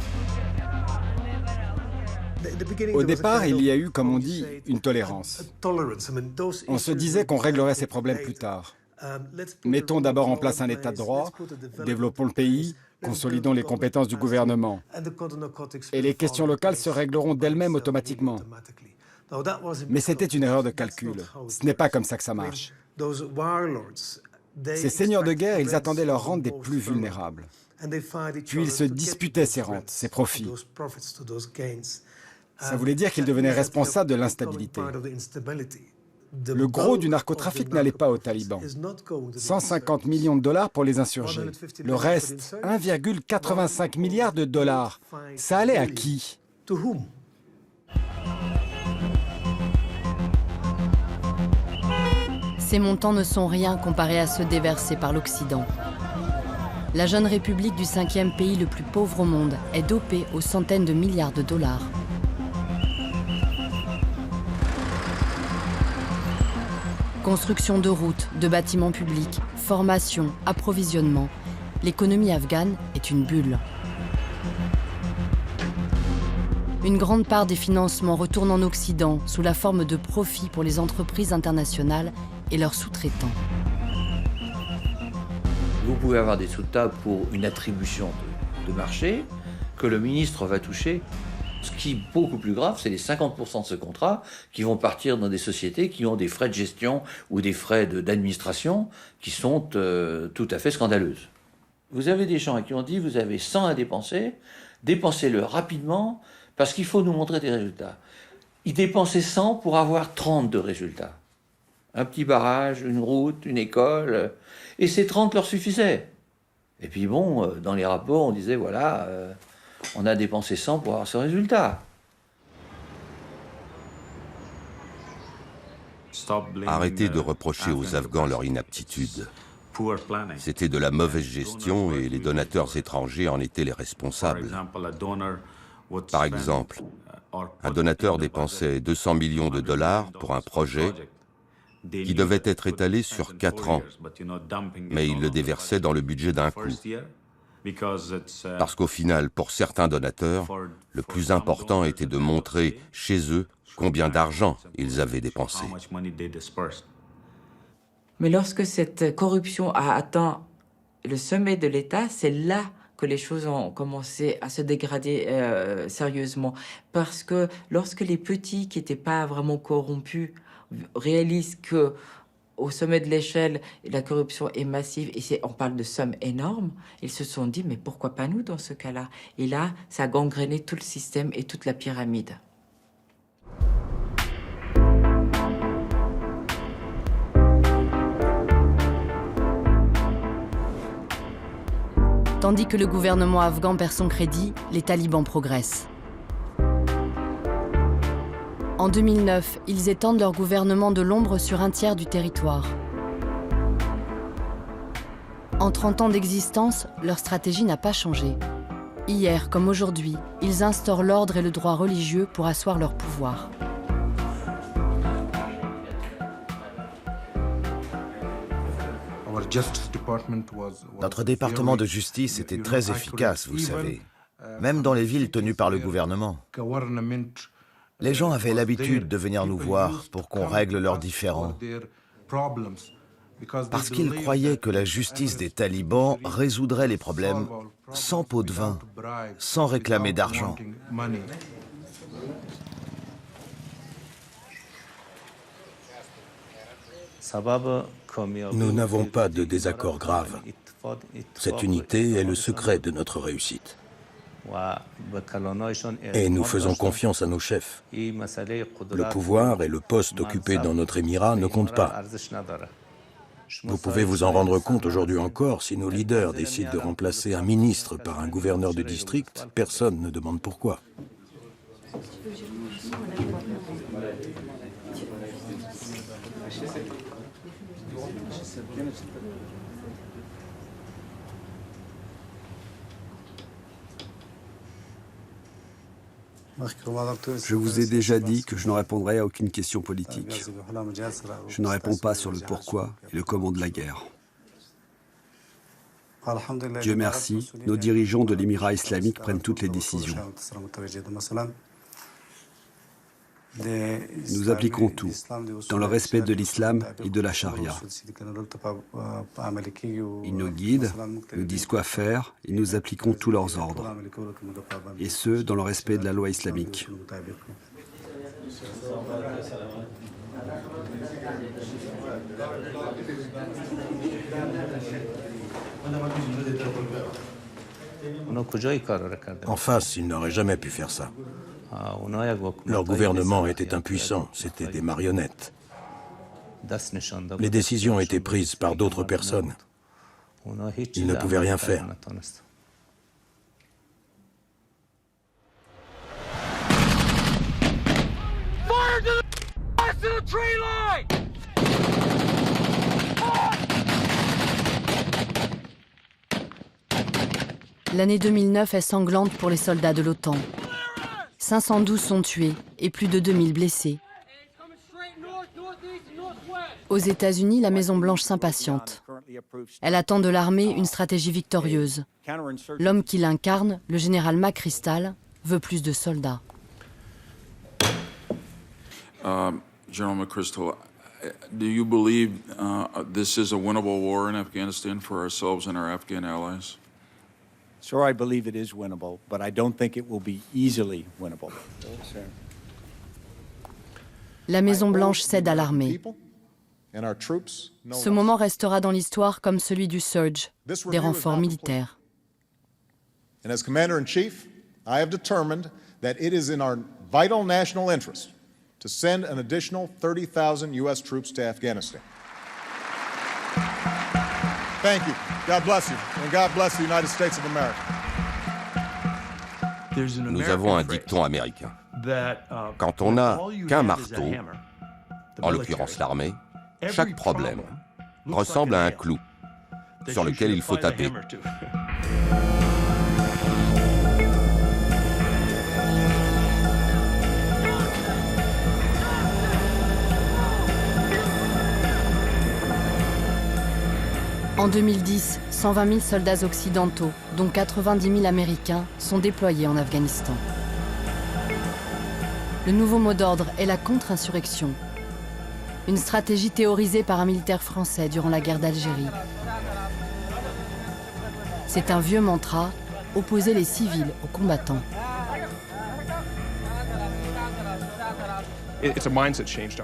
Au départ, il y a eu, comme on dit, une tolérance. On se disait qu'on réglerait ces problèmes plus tard. Mettons d'abord en place un état de droit, développons le pays, consolidons les compétences du gouvernement. Et les questions locales se régleront d'elles-mêmes automatiquement. Mais c'était une erreur de calcul. Ce n'est pas comme ça que ça marche. Ces seigneurs de guerre, ils attendaient leur rente des plus vulnérables. Puis ils se disputaient ces rentes, ces profits. Ça voulait dire qu'ils devenaient responsables de l'instabilité. Le gros du narcotrafic n'allait pas aux talibans. 150 millions de dollars pour les insurgés. Le reste, 1,85 milliard de dollars. Ça allait à qui ? Ces montants ne sont rien comparés à ceux déversés par l'Occident. La jeune république du 5e pays le plus pauvre au monde est dopée aux centaines de milliards de dollars. Construction de routes, de bâtiments publics, formation, approvisionnement. L'économie afghane est une bulle. Une grande part des financements retourne en Occident sous la forme de profits pour les entreprises internationales et leurs sous-traitants. Vous pouvez avoir des résultats pour une attribution de marché que le ministre va toucher. Ce qui est beaucoup plus grave, c'est les 50% de ce contrat qui vont partir dans des sociétés qui ont des frais de gestion ou des frais d'administration qui sont tout à fait scandaleuses. Vous avez des gens qui ont dit, vous avez 100 à dépenser, dépensez-le rapidement parce qu'il faut nous montrer des résultats. Ils dépensaient 100 pour avoir 30 de résultats. Un petit barrage, une route, une école, et ces 30 leur suffisaient. Et puis bon, dans les rapports, on disait, voilà... on a dépensé 100 pour avoir ce résultat. Arrêtez de reprocher aux Afghans leur inaptitude. C'était de la mauvaise gestion et les donateurs étrangers en étaient les responsables. Par exemple, un donateur dépensait 200 millions de dollars pour un projet qui devait être étalé sur 4 ans, mais il le déversait dans le budget d'un coup. Parce qu'au final, pour certains donateurs, le plus important était de montrer chez eux combien d'argent ils avaient dépensé. Mais lorsque cette corruption a atteint le sommet de l'État, c'est là que les choses ont commencé à se dégrader sérieusement. Parce que lorsque les petits qui n'étaient pas vraiment corrompus réalisent que au sommet de l'échelle, la corruption est massive et on parle de sommes énormes. Ils se sont dit, mais pourquoi pas nous dans ce cas-là? Et là, ça a gangréné tout le système et toute la pyramide. Tandis que le gouvernement afghan perd son crédit, les talibans progressent. En 2009, ils étendent leur gouvernement de l'ombre sur un tiers du territoire. En 30 ans d'existence, leur stratégie n'a pas changé. Hier comme aujourd'hui, ils instaurent l'ordre et le droit religieux pour asseoir leur pouvoir. Notre département de justice était très efficace, vous savez, même dans les villes tenues par le gouvernement. Les gens avaient l'habitude de venir nous voir pour qu'on règle leurs différends, parce qu'ils croyaient que la justice des talibans résoudrait les problèmes sans pot de vin, sans réclamer d'argent. Nous n'avons pas de désaccord grave. Cette unité est le secret de notre réussite. Et nous faisons confiance à nos chefs. Le pouvoir et le poste occupé dans notre émirat ne comptent pas. Vous pouvez vous en rendre compte aujourd'hui encore, si nos leaders décident de remplacer un ministre par un gouverneur de district, personne ne demande pourquoi. Je vous ai déjà dit que je ne répondrai à aucune question politique. Je ne réponds pas sur le pourquoi et le comment de la guerre. Dieu merci, nos dirigeants de l'Émirat islamique prennent toutes les décisions. Nous appliquons tout, dans le respect de l'islam et de la charia. Ils nous guident, nous disent quoi faire, et nous appliquons tous leurs ordres. Et ce, dans le respect de la loi islamique. En face, ils n'auraient jamais pu faire ça. Leur gouvernement était impuissant, c'était des marionnettes. Les décisions étaient prises par d'autres personnes. Ils ne pouvaient rien faire. L'année 2009 est sanglante pour les soldats de l'OTAN. 512 sont tués et plus de 2000 blessés. Aux États-Unis, la Maison-Blanche s'impatiente. Elle attend de l'armée une stratégie victorieuse. L'homme qui l'incarne, le général McChrystal, veut plus de soldats. General McChrystal, do you believe this is a winnable war in Afghanistan for ourselves and our Afghan allies? Sir, I believe it is winnable, but I don't think it will be easily winnable. La Maison-Blanche cède à l'armée. Ce moment restera dans l'histoire comme celui du surge, des renforts militaires. And as Commander-in-Chief, I have determined that it is in our vital national interest to send an additional 30,000 U.S. troops to Afghanistan. Thank you. God bless you. And God bless the United States of America. Nous avons un dicton américain. Quand on n'a qu'un marteau, en l'occurrence l'armée, chaque problème ressemble à un clou sur lequel il faut taper. En 2010, 120 000 soldats occidentaux, dont 90 000 Américains, sont déployés en Afghanistan. Le nouveau mot d'ordre est la contre-insurrection, une stratégie théorisée par un militaire français durant la guerre d'Algérie. C'est un vieux mantra, opposer les civils aux combattants.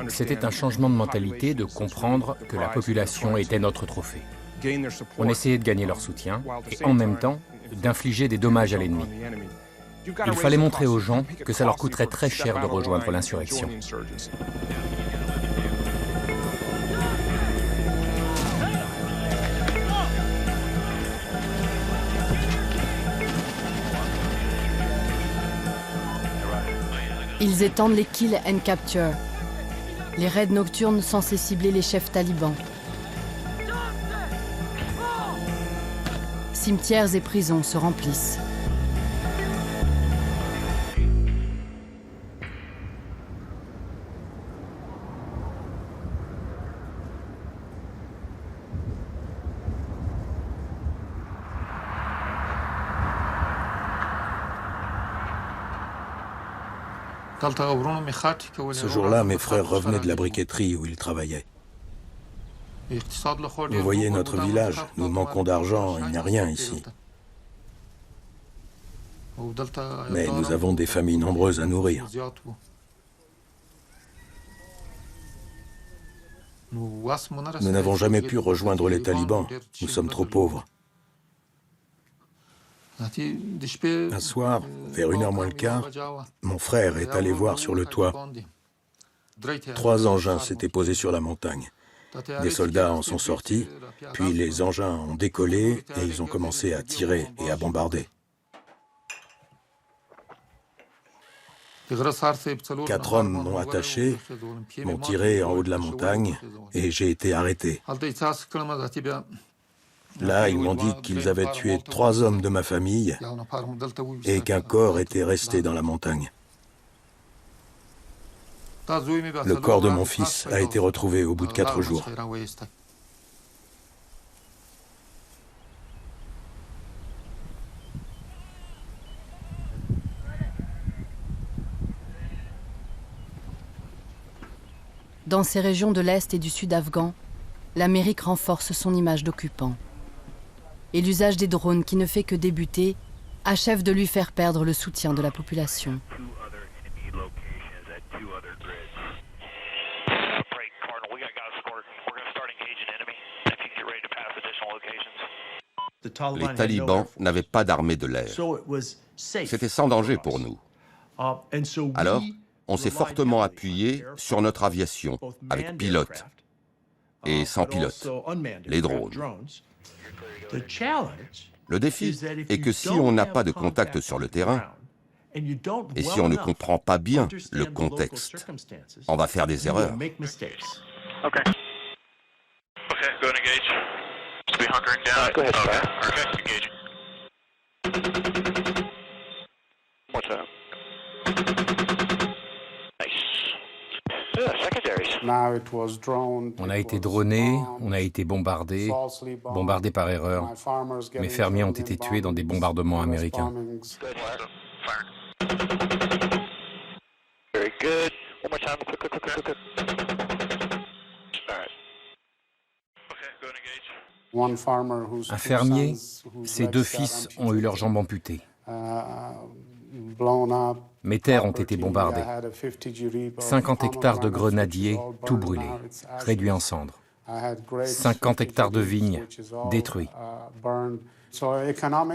C'était un changement de mentalité de comprendre que la population était notre trophée. On essayait de gagner leur soutien et en même temps d'infliger des dommages à l'ennemi. Il fallait montrer aux gens que ça leur coûterait très cher de rejoindre l'insurrection. Ils étendent les kill and capture, les raids nocturnes censés cibler les chefs talibans. Cimetières et prisons se remplissent. Ce jour-là, mes frères revenaient de la briqueterie où ils travaillaient. Vous voyez notre village, nous manquons d'argent, il n'y a rien ici. Mais nous avons des familles nombreuses à nourrir. Nous n'avons jamais pu rejoindre les talibans, nous sommes trop pauvres. Un soir, vers 1h moins le quart, mon frère est allé voir sur le toit. 3 engins s'étaient posés sur la montagne. Des soldats en sont sortis, puis les engins ont décollé et ils ont commencé à tirer et à bombarder. 4 hommes m'ont attaché, m'ont tiré en haut de la montagne et j'ai été arrêté. Là, ils m'ont dit qu'ils avaient tué 3 hommes de ma famille et qu'un corps était resté dans la montagne. Le corps de mon fils a été retrouvé au bout de 4 jours. Dans ces régions de l'Est et du Sud afghan, l'Amérique renforce son image d'occupant. Et l'usage des drones, qui ne fait que débuter, achève de lui faire perdre le soutien de la population. Les talibans n'avaient pas d'armée de l'air. C'était sans danger pour nous. Alors, on s'est fortement appuyé sur notre aviation, avec pilote et sans pilote, les drones. Le défi est que si on n'a pas de contact sur le terrain, et si on ne comprend pas bien le contexte, on va faire des erreurs. On a été droné, on a été bombardé par erreur. Mes fermiers ont été tués dans des bombardements américains. Un fermier, ses 2 fils ont eu leurs jambes amputées. Mes terres ont été bombardées. 50 hectares de grenadiers, tout brûlés, réduits en cendres. 50 hectares de vignes, détruits.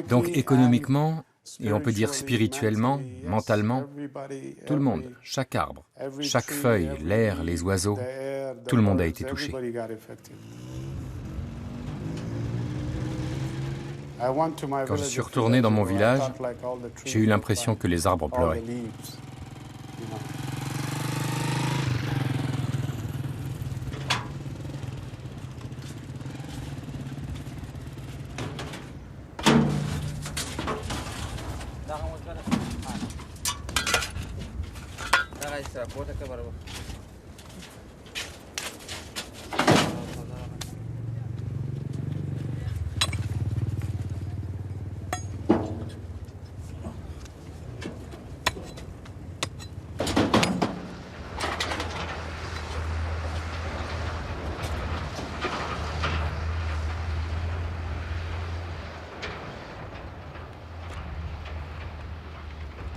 Donc économiquement, et on peut dire spirituellement, mentalement, tout le monde, chaque arbre, chaque feuille, l'air, les oiseaux, tout le monde a été touché. Quand je suis retourné dans mon village, j'ai eu l'impression que les arbres pleuraient.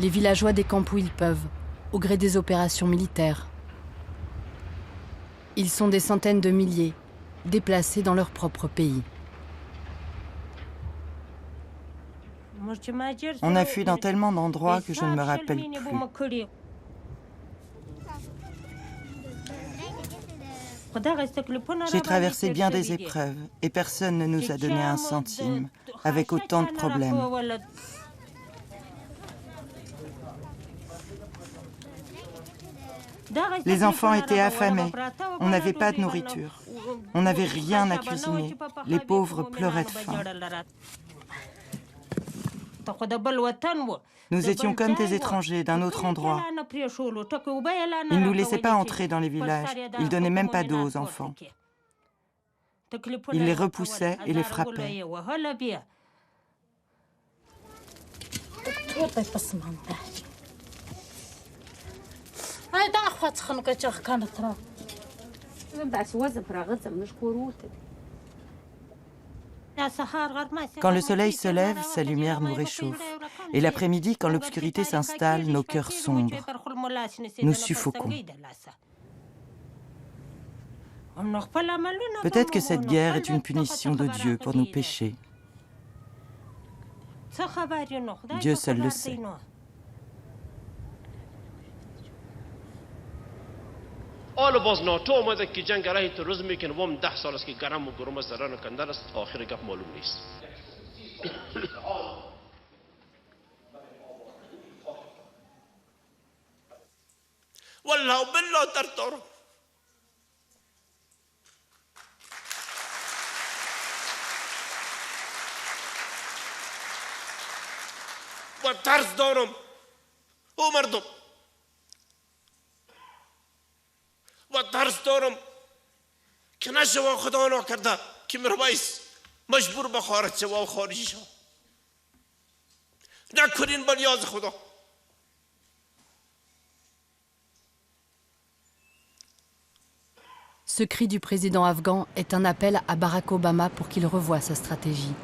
Les villageois décampent où ils peuvent, au gré des opérations militaires. Ils sont des centaines de milliers, déplacés dans leur propre pays. On a fui dans tellement d'endroits que je ne me rappelle plus. J'ai traversé bien des épreuves et personne ne nous a donné un centime, avec autant de problèmes. Les enfants étaient affamés, on n'avait pas de nourriture, on n'avait rien à cuisiner, les pauvres pleuraient de faim. Nous étions comme des étrangers d'un autre endroit. Ils ne nous laissaient pas entrer dans les villages, ils ne donnaient même pas d'eau aux enfants. Ils les repoussaient et les frappaient. Quand le soleil se lève, sa lumière nous réchauffe. Et l'après-midi, quand l'obscurité s'installe, nos cœurs sombrent. Nous suffoquons. Peut-être que cette guerre est une punition de Dieu pour nos péchés. Dieu seul le sait. All of us know تو اومده که جنگ راهی تو روز میکنه وام 10 سال است که گرم و گرم است ران کندر است آخر گپ معلوم نیست والله بالله ترتور و ترس دارم او مردم و ترس دارم که نشوا خدا نکرده که میرویس مجبور به خارج شو و خارجی شو نکنین به نیاز خدا. Ce cri du président afghan est un appel à Barack Obama pour qu'il revoie sa stratégie.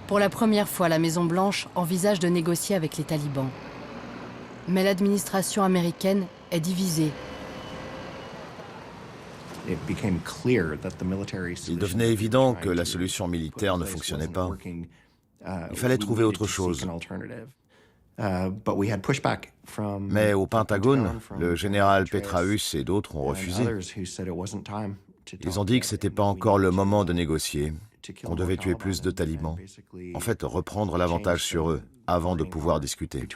Pour la première fois, la Maison-Blanche envisage de négocier avec les talibans. Mais l'administration américaine est divisée. Il devenait évident que la solution militaire ne fonctionnait pas. Il fallait trouver autre chose. Mais au Pentagone, le général Petraeus et d'autres ont refusé. Ils ont dit que ce n'était pas encore le moment de négocier, qu'on devait tuer plus de talibans. En fait, reprendre l'avantage sur eux avant de pouvoir discuter.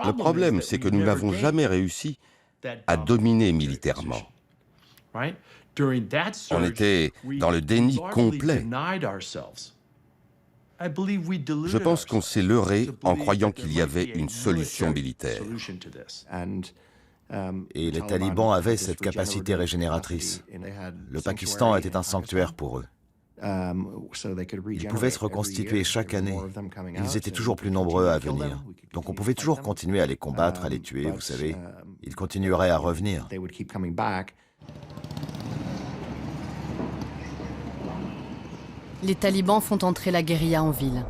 Le problème, c'est que nous n'avons jamais réussi à dominer militairement. On était dans le déni complet. Je pense qu'on s'est leurré en croyant qu'il y avait une solution militaire. Et les talibans avaient cette capacité régénératrice. Le Pakistan était un sanctuaire pour eux. Ils pouvaient se reconstituer chaque année. Ils étaient toujours plus nombreux à venir. Donc on pouvait toujours continuer à les combattre, à les tuer, vous savez. Ils continueraient à revenir. Les talibans font entrer la guérilla en ville.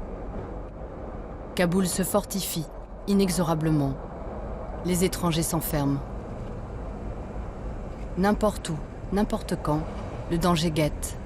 Kaboul se fortifie, inexorablement. Les étrangers s'enferment. N'importe où, n'importe quand, le danger guette.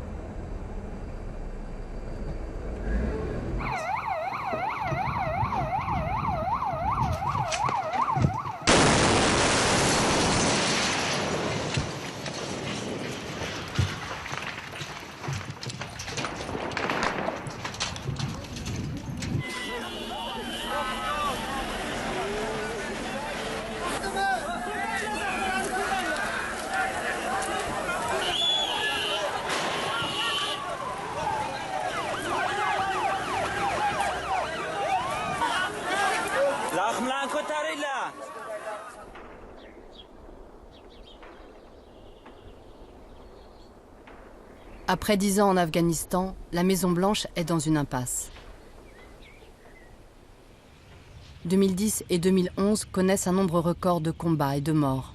Après 10 ans en Afghanistan, la Maison-Blanche est dans une impasse. 2010 et 2011 connaissent un nombre record de combats et de morts.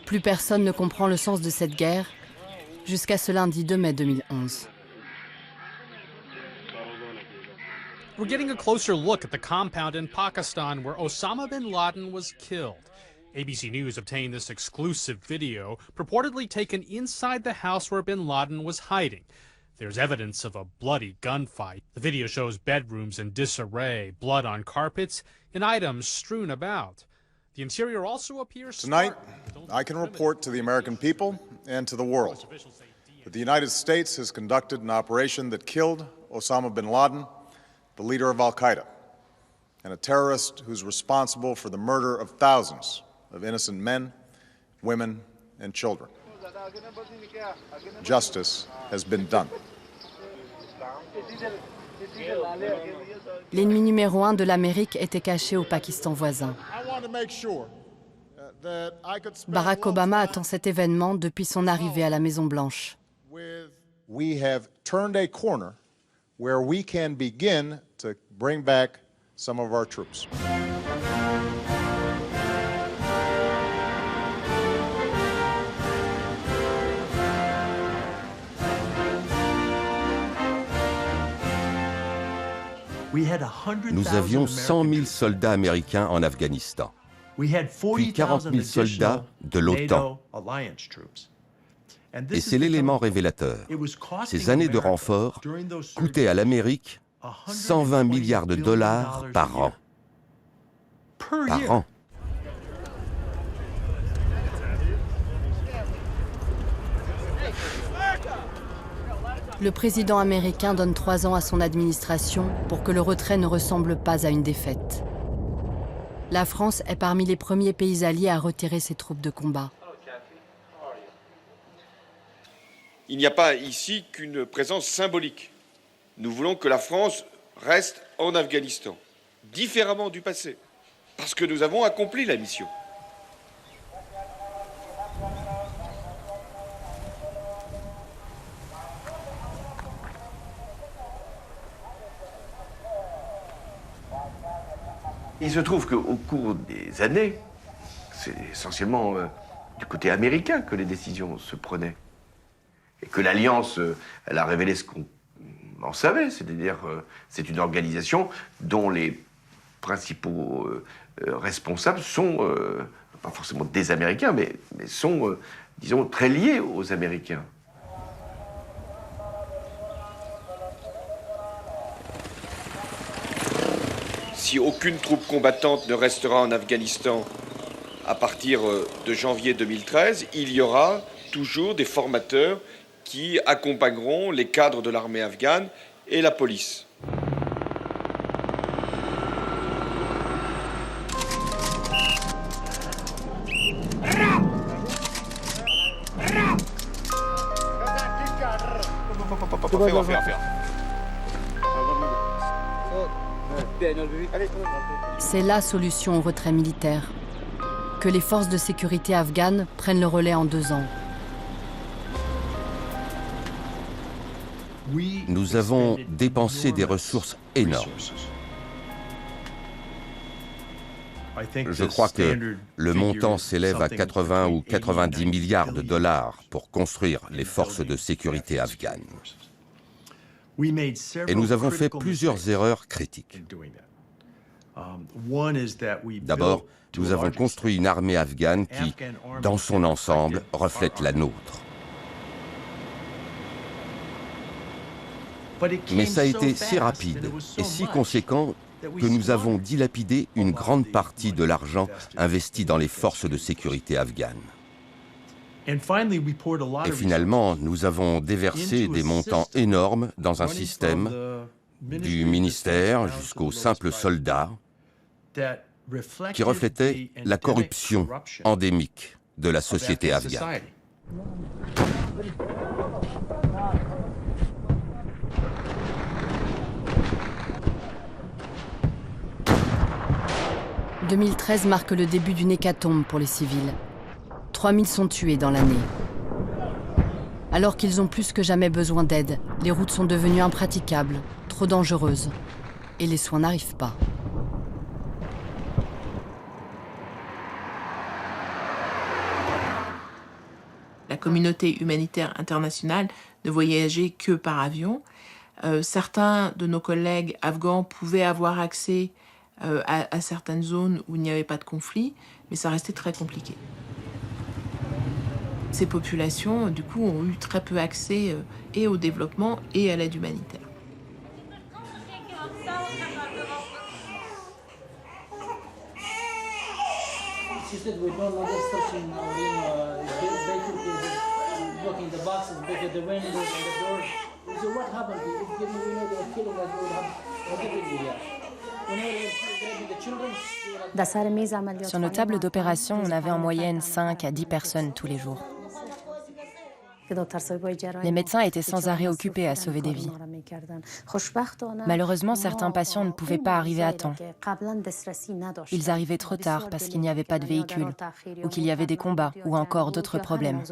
Plus personne ne comprend le sens de cette guerre jusqu'à ce lundi 2 mai 2011. We're getting a closer look at the compound in Pakistan where Osama bin Laden was killed. ABC News obtained this exclusive video, purportedly taken inside the house where bin Laden was hiding. There's evidence of a bloody gunfight. The video shows bedrooms in disarray, blood on carpets, and items strewn about. The interior also appears... Tonight, I can report to the American people and to the world that the United States has conducted an operation that killed Osama bin Laden, the leader of Al-Qaeda, and a terrorist who's responsible for the murder of thousands of innocent men, women, and children. Justice has been done. L'ennemi numéro 1 de l'Amérique était caché au Pakistan voisin. Barack Obama attend cet événement depuis son arrivée à la Maison-Blanche. We have turned a corner where we can begin to bring back some of our troops. Nous avions 100 000 soldats américains en Afghanistan, puis 40 000 soldats de l'OTAN. Et c'est l'élément révélateur. Ces années de renfort coûtaient à l'Amérique 120 milliards de dollars par an. Par an. Le président américain donne 3 ans à son administration pour que le retrait ne ressemble pas à une défaite. La France est parmi les premiers pays alliés à retirer ses troupes de combat. Il n'y a pas ici qu'une présence symbolique. Nous voulons que la France reste en Afghanistan, différemment du passé, parce que nous avons accompli la mission. Il se trouve qu'au cours des années, c'est essentiellement du côté américain que les décisions se prenaient. Et que l'Alliance, elle a révélé ce qu'on en savait, c'est-à-dire c'est une organisation dont les principaux responsables sont, pas forcément des Américains, mais sont, disons, très liés aux Américains. Si aucune troupe combattante ne restera en Afghanistan à partir de janvier 2013, il y aura toujours des formateurs qui accompagneront les cadres de l'armée afghane et la police. C'est la solution au retrait militaire. Que les forces de sécurité afghanes prennent le relais en 2 ans. Nous avons dépensé des ressources énormes. Je crois que le montant s'élève à 80 ou 90 milliards de dollars pour construire les forces de sécurité afghanes. Et nous avons fait plusieurs erreurs critiques. D'abord, nous avons construit une armée afghane qui, dans son ensemble, reflète la nôtre. Mais ça a été si rapide et si conséquent que nous avons dilapidé une grande partie de l'argent investi dans les forces de sécurité afghanes. Et finalement, nous avons déversé des montants énormes dans un système, du ministère jusqu'aux simples soldats, qui reflétait la corruption endémique de la société afghane. « 2013 marque le début d'une hécatombe pour les civils. 3000 sont tués dans l'année. Alors qu'ils ont plus que jamais besoin d'aide, les routes sont devenues impraticables, trop dangereuses, et les soins n'arrivent pas. La communauté humanitaire internationale ne voyageait que par avion. Certains de nos collègues afghans pouvaient avoir accès à certaines zones où il n'y avait pas de conflit, mais ça restait très compliqué. Ces populations, du coup, ont eu très peu accès et au développement et à l'aide humanitaire. Sur nos tables d'opération, on avait en moyenne 5 à 10 personnes tous les jours. Les médecins étaient sans arrêt occupés à sauver des vies. Malheureusement, certains patients ne pouvaient pas arriver à temps. Ils arrivaient trop tard parce qu'il n'y avait pas de véhicule, ou qu'il y avait des combats, ou encore d'autres problèmes.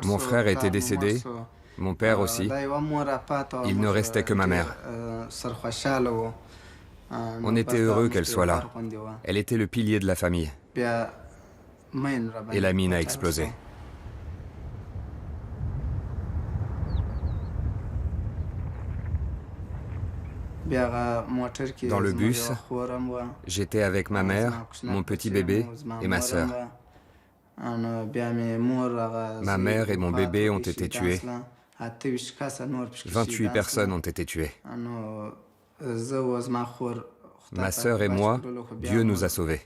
Mon frère était décédé, mon père aussi. Il ne restait que ma mère. On était heureux qu'elle soit là. Elle était le pilier de la famille. Et la mine a explosé. Dans le bus, j'étais avec ma mère, mon petit bébé et ma sœur. Ma mère et mon bébé ont été tués. 28 personnes ont été tuées. Ma sœur et moi, Dieu nous a sauvés.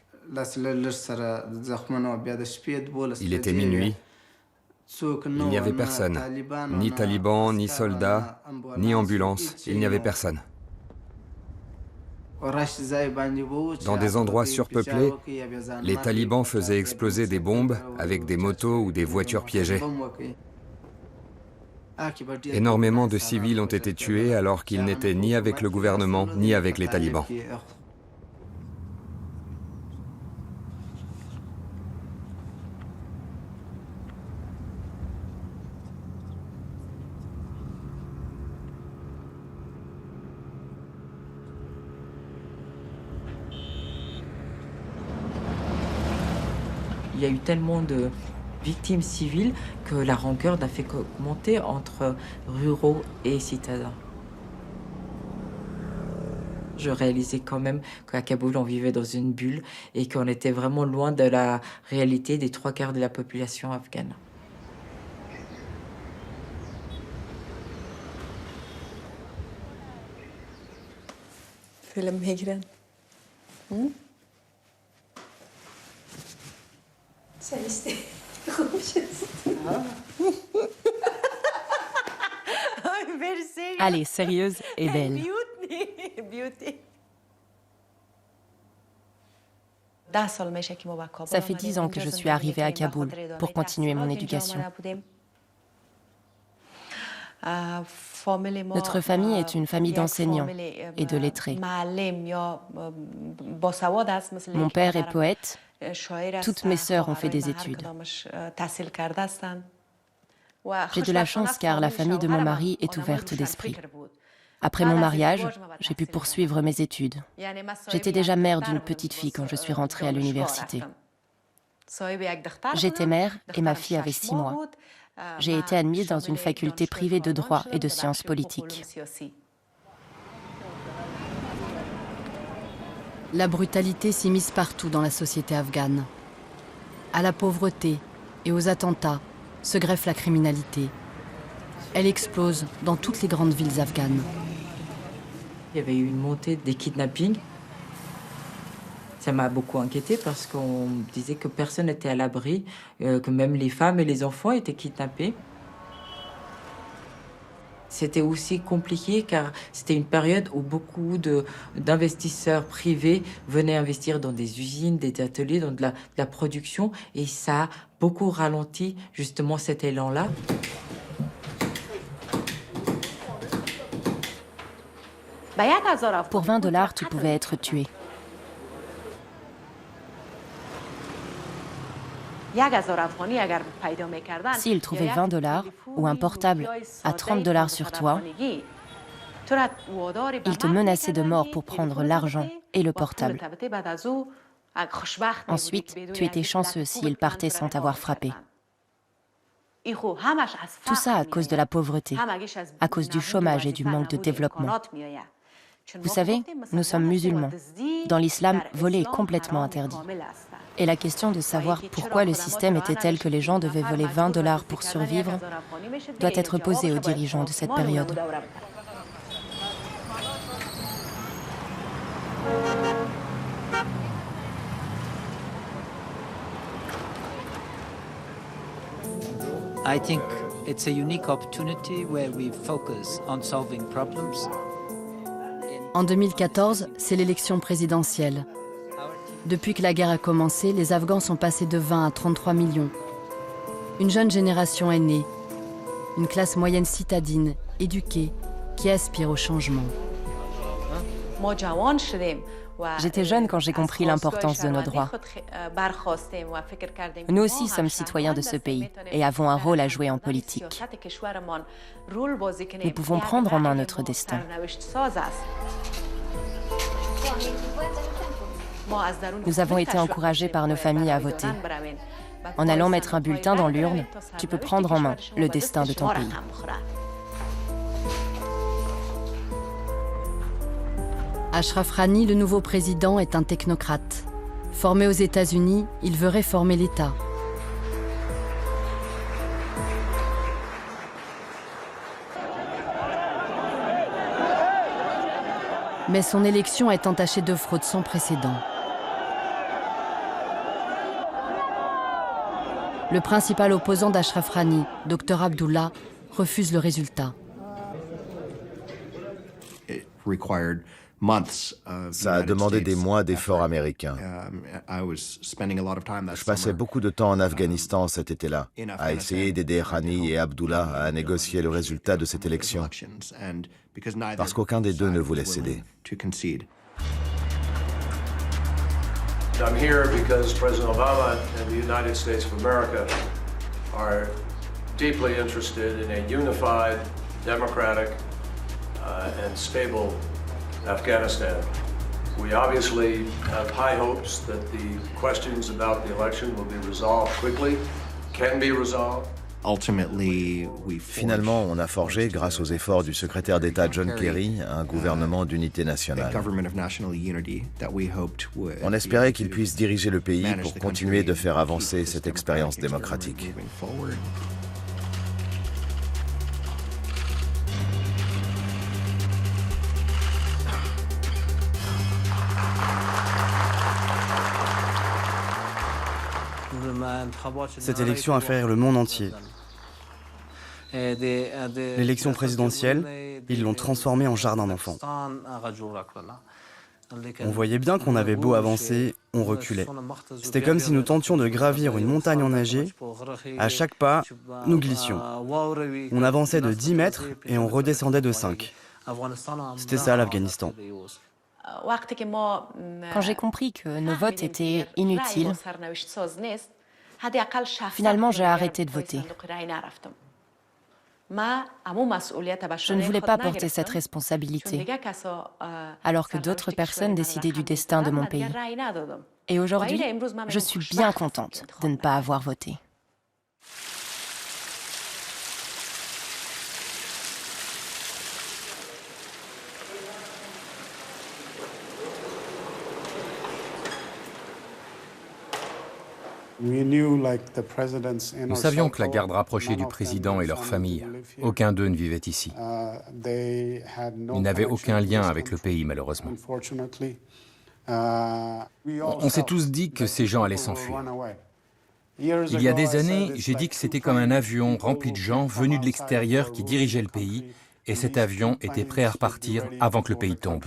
Il était minuit. Il n'y avait personne. Ni talibans, ni soldats, ni ambulance. Il n'y avait personne. Dans des endroits surpeuplés, les talibans faisaient exploser des bombes avec des motos ou des voitures piégées. Énormément de civils ont été tués alors qu'ils n'étaient ni avec le gouvernement ni avec les talibans. Il y a eu tellement de victimes civiles que la rancœur n'a fait qu'augmenter entre ruraux et citadins. Je réalisais quand même qu'à Kaboul, on vivait dans une bulle et qu'on était vraiment loin de la réalité des 3/4 de la population afghane. Film میگیرن سلیسته خوب شد Allez, sérieuse et belle. Ça fait 10 ans que je suis arrivée à Kaboul pour continuer mon éducation. Notre famille est une famille d'enseignants et de lettrés. Mon père est poète. Toutes mes sœurs ont fait des études. J'ai de la chance car la famille de mon mari est ouverte d'esprit. Après mon mariage, j'ai pu poursuivre mes études. J'étais déjà mère d'une petite fille quand je suis rentrée à l'université. J'étais mère et ma fille avait 6 mois. J'ai été admise dans une faculté privée de droit et de sciences politiques. La brutalité s'immisce partout dans la société afghane. À la pauvreté et aux attentats se greffe la criminalité. Elle explose dans toutes les grandes villes afghanes. Il y avait eu une montée des kidnappings. Ça m'a beaucoup inquiétée parce qu'on disait que personne n'était à l'abri, que même les femmes et les enfants étaient kidnappés. C'était aussi compliqué car c'était une période où beaucoup d'investisseurs privés venaient investir dans des usines, des ateliers, dans de la production et ça a beaucoup ralenti justement cet élan-là. Pour $20, tu pouvais être tué. S'ils trouvaient $20 ou un portable à $30 sur toi, ils te menaçaient de mort pour prendre l'argent et le portable. Ensuite, tu étais chanceux s'ils partaient sans t'avoir frappé. Tout ça à cause de la pauvreté, à cause du chômage et du manque de développement. Vous savez, nous sommes musulmans. Dans l'islam, voler est complètement interdit. Et la question de savoir pourquoi le système était tel que les gens devaient voler $20 pour survivre doit être posée aux dirigeants de cette période. I think it's a unique opportunity where we focus on solving problems. En 2014, c'est l'élection présidentielle. Depuis que la guerre a commencé, les Afghans sont passés de 20 à 33 millions. Une jeune génération est née, une classe moyenne citadine, éduquée, qui aspire au changement. J'étais jeune quand j'ai compris l'importance de nos droits. Nous aussi sommes citoyens de ce pays et avons un rôle à jouer en politique. Nous pouvons prendre en main notre destin. Nous avons été encouragés par nos familles à voter. En allant mettre un bulletin dans l'urne, tu peux prendre en main le destin de ton pays. Ashraf Ghani, le nouveau président, est un technocrate. Formé aux États-Unis, il veut réformer l'État. Mais son élection est entachée de fraudes sans précédent. Le principal opposant d'Ashraf Ghani, Dr Abdullah, refuse le résultat. Ça a demandé des mois d'efforts américains. Je passais beaucoup de temps en Afghanistan cet été-là, à essayer d'aider Ghani et Abdullah à négocier le résultat de cette élection, parce qu'aucun des deux ne voulait céder. I'm here because President Obama and the United States of America are deeply interested in a unified, democratic, and stable Afghanistan. We obviously have high hopes that the questions about the election will be resolved quickly, can be resolved. Finalement, on a forgé, grâce aux efforts du secrétaire d'État John Kerry, un gouvernement d'unité nationale. On espérait qu'il puisse diriger le pays pour continuer de faire avancer cette expérience démocratique. Cette élection a fait rire le monde entier. L'élection présidentielle, ils l'ont transformée en jardin d'enfants. On voyait bien qu'on avait beau avancer, on reculait. C'était comme si nous tentions de gravir une montagne enneigée. À chaque pas, nous glissions. On avançait de 10 mètres et on redescendait de 5. C'était ça l'Afghanistan. Quand j'ai compris que nos votes étaient inutiles, finalement j'ai arrêté de voter. Je ne voulais pas porter cette responsabilité, alors que d'autres personnes décidaient du destin de mon pays. Et aujourd'hui, je suis bien contente de ne pas avoir voté. Nous savions que la garde rapprochée du président et leur famille, aucun d'eux ne vivait ici. Ils n'avaient aucun lien avec le pays, malheureusement. On s'est tous dit que ces gens allaient s'enfuir. Il y a des années, j'ai dit que c'était comme un avion rempli de gens venus de l'extérieur qui dirigeaient le pays, et cet avion était prêt à repartir avant que le pays tombe.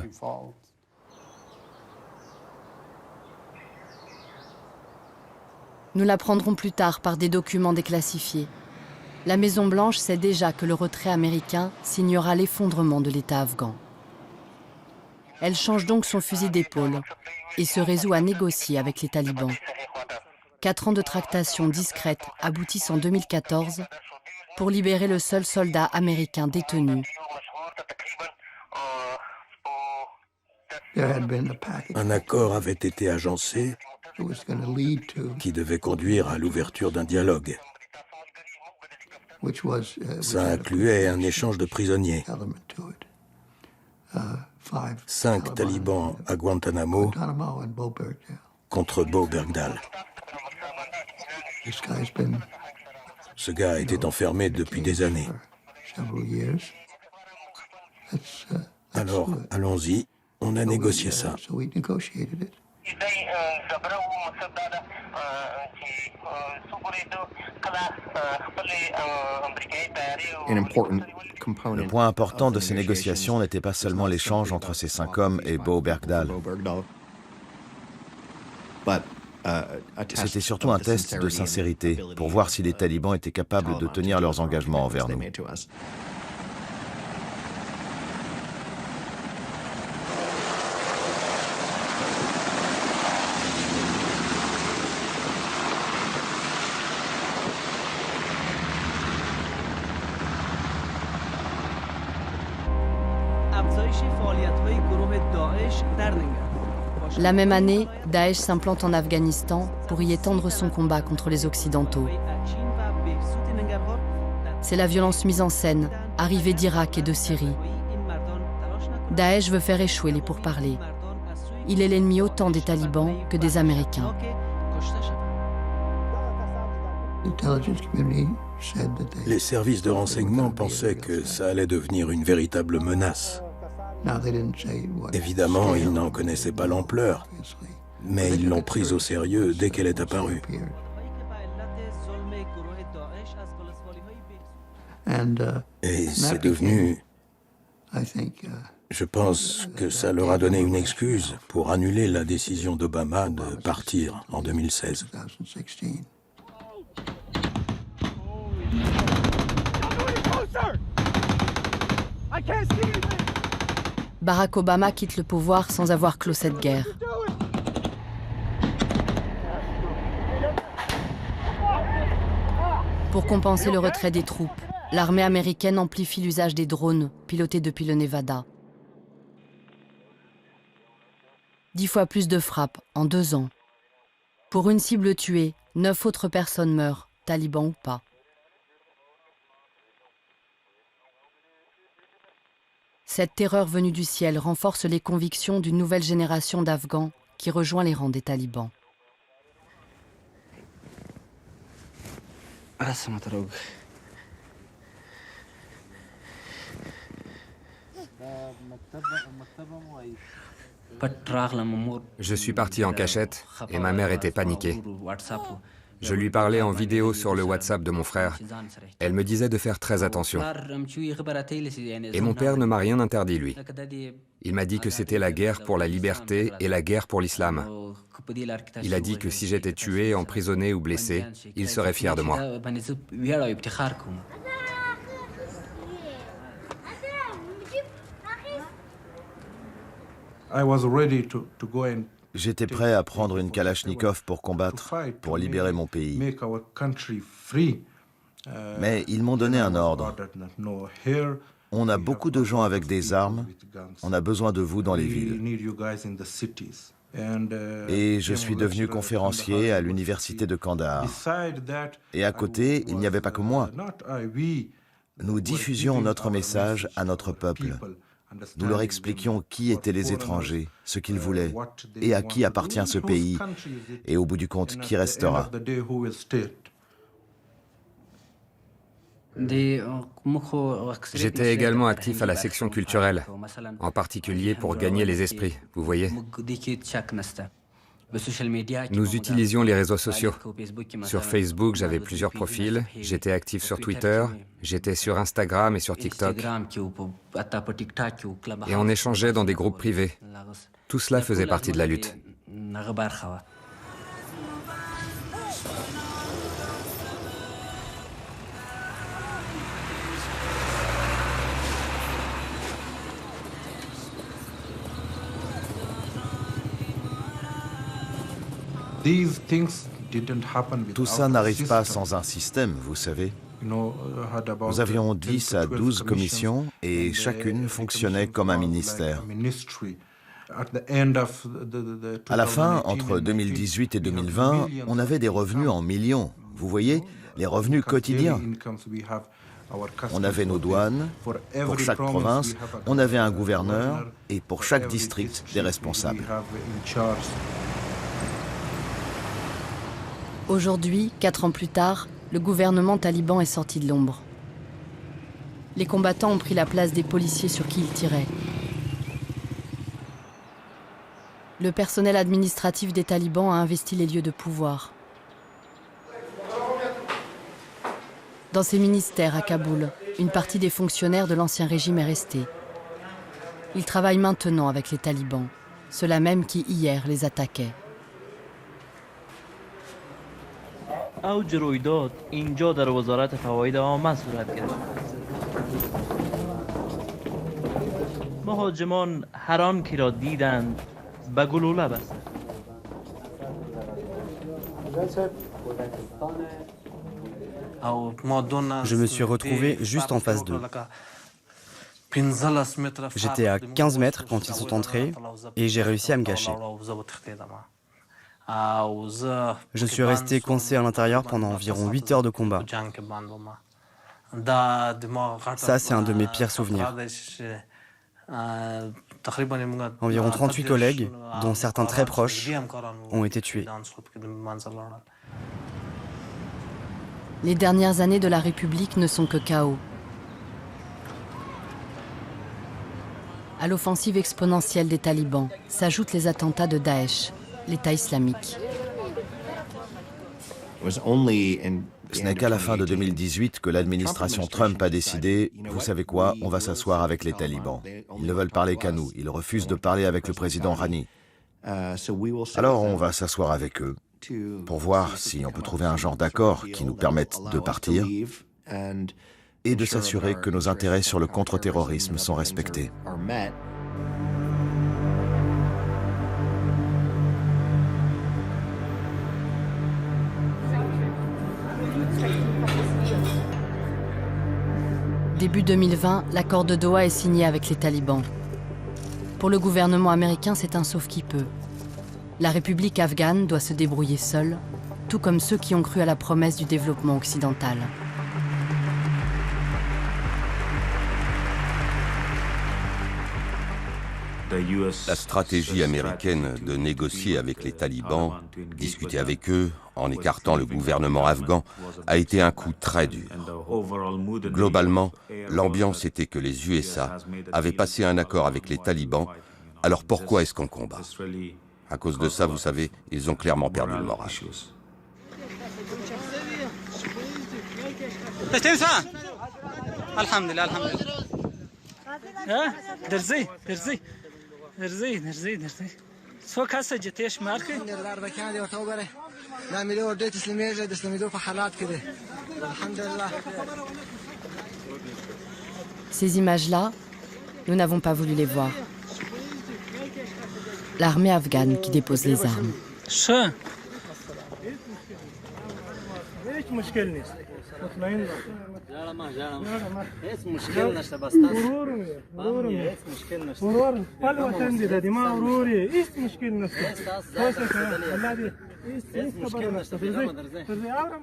Nous l'apprendrons plus tard par des documents déclassifiés. La Maison-Blanche sait déjà que le retrait américain signera l'effondrement de l'État afghan. Elle change donc son fusil d'épaule et se résout à négocier avec les talibans. 4 ans de tractations discrètes aboutissent en 2014 pour libérer le seul soldat américain détenu. Un accord avait été agencé qui devait conduire à l'ouverture d'un dialogue. Ça incluait un échange de prisonniers. 5 talibans à Guantanamo contre Bo Bergdahl. Ce gars était enfermé depuis des années. Alors, allons-y, on a négocié ça. Le point important de ces négociations n'était pas seulement l'échange entre ces 5 hommes et Bo Bergdahl. C'était surtout un test de sincérité pour voir si les talibans étaient capables de tenir leurs engagements envers nous. La même année, Daesh s'implante en Afghanistan pour y étendre son combat contre les Occidentaux. C'est la violence mise en scène, arrivée d'Irak et de Syrie. Daesh veut faire échouer les pourparlers. Il est l'ennemi autant des talibans que des Américains. Les services de renseignement pensaient que ça allait devenir une véritable menace. Évidemment, ils n'en connaissaient pas l'ampleur, mais ils l'ont prise au sérieux dès qu'elle est apparue. Et c'est devenu... Je pense que ça leur a donné une excuse pour annuler la décision d'Obama de partir en 2016. Barack Obama quitte le pouvoir sans avoir clos cette guerre. Pour compenser le retrait des troupes, l'armée américaine amplifie l'usage des drones pilotés depuis le Nevada. 10 fois plus de frappes en 2 ans. Pour une cible tuée, 9 autres personnes meurent, talibans ou pas. Cette terreur venue du ciel renforce les convictions d'une nouvelle génération d'Afghans qui rejoint les rangs des talibans. Je suis parti en cachette et ma mère était paniquée. Je lui parlais en vidéo sur le WhatsApp de mon frère. Elle me disait de faire très attention. Et mon père ne m'a rien interdit, lui. Il m'a dit que c'était la guerre pour la liberté et la guerre pour l'islam. Il a dit que si j'étais tué, emprisonné ou blessé, il serait fier de moi. J'étais prêt à prendre une Kalachnikov pour combattre, pour libérer mon pays. Mais ils m'ont donné un ordre. On a beaucoup de gens avec des armes, on a besoin de vous dans les villes. Et je suis devenu conférencier à l'université de Kandahar. Et à côté, il n'y avait pas que moi. Nous diffusions notre message à notre peuple. Nous leur expliquions qui étaient les étrangers, ce qu'ils voulaient, et à qui appartient ce pays, et au bout du compte, qui restera. J'étais également actif à la section culturelle, en particulier pour gagner les esprits, vous voyez. Nous utilisions les réseaux sociaux. Sur Facebook, j'avais plusieurs profils. J'étais actif sur Twitter, j'étais sur Instagram et sur TikTok. Et on échangeait dans des groupes privés. Tout cela faisait partie de la lutte. Tout ça n'arrive pas sans un système, vous savez. Nous avions 10 à 12 commissions et chacune fonctionnait comme un ministère. À la fin, entre 2018 et 2020, on avait des revenus en millions. Vous voyez, les revenus quotidiens. On avait nos douanes, pour chaque province, on avait un gouverneur et pour chaque district, des responsables. Aujourd'hui, 4 ans plus tard, le gouvernement taliban est sorti de l'ombre. Les combattants ont pris la place des policiers sur qui ils tiraient. Le personnel administratif des talibans a investi les lieux de pouvoir. Dans ces ministères à Kaboul, une partie des fonctionnaires de l'ancien régime est restée. Ils travaillent maintenant avec les talibans, ceux-là même qui hier les attaquaient. اوج رویداد اینجا در وزارت فواید عامه صورت گرفت. مهاجمان هر آن که را دیدند به گلوله بستند. Je me suis retrouvé juste en face d'eux. J'étais à 15 mètres quand ils sont entrés et j'ai réussi à me cacher. Je suis resté coincé à l'intérieur pendant environ 8 heures de combat. Ça, c'est un de mes pires souvenirs. Environ 38 collègues, dont certains très proches, ont été tués. Les dernières années de la République ne sont que chaos. À l'offensive exponentielle des talibans s'ajoutent les attentats de Daesh, l'État islamique. Ce n'est qu'à la fin de 2018 que l'administration Trump a décidé, vous savez quoi, on va s'asseoir avec les talibans. Ils ne veulent parler qu'à nous, ils refusent de parler avec le président Ghani. Alors on va s'asseoir avec eux pour voir si on peut trouver un genre d'accord qui nous permette de partir et de s'assurer que nos intérêts sur le contre-terrorisme sont respectés. Début 2020, l'accord de Doha est signé avec les talibans. Pour le gouvernement américain, c'est un sauve-qui-peut. La République afghane doit se débrouiller seule, tout comme ceux qui ont cru à la promesse du développement occidental. La stratégie américaine de négocier avec les talibans, discuter avec eux, en écartant le gouvernement afghan, a été un coup très dur. Globalement, l'ambiance était que les USA avaient passé un accord avec les talibans, alors pourquoi est-ce qu'on combat? À cause de ça, vous savez, ils ont clairement perdu le moral. Ces images-là, nous n'avons pas voulu les voir. L'armée afghane qui dépose les armes. Il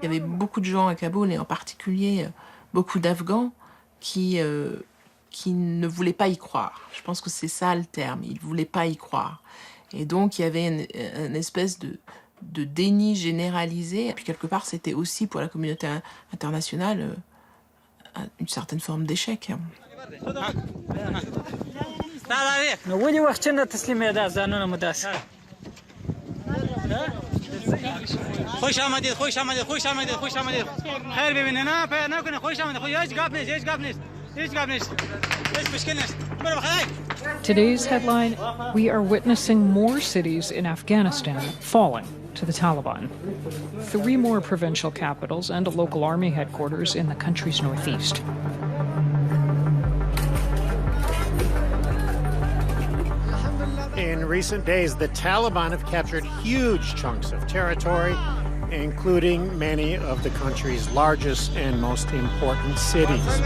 y avait beaucoup de gens à Kaboul, et en particulier beaucoup d'Afghans qui ne voulaient pas y croire. Je pense que c'est ça le terme, ils ne voulaient pas y croire. Et donc il y avait une espèce de déni généralisé. Et puis quelque part, c'était aussi pour la communauté internationale une certaine forme d'échec. Today's headline, we are witnessing more cities in Afghanistan falling to the Taliban. 3 more provincial capitals and a local army headquarters in the country's northeast. In recent days, the Taliban have captured huge chunks of territory, including many of the country's largest and most important cities.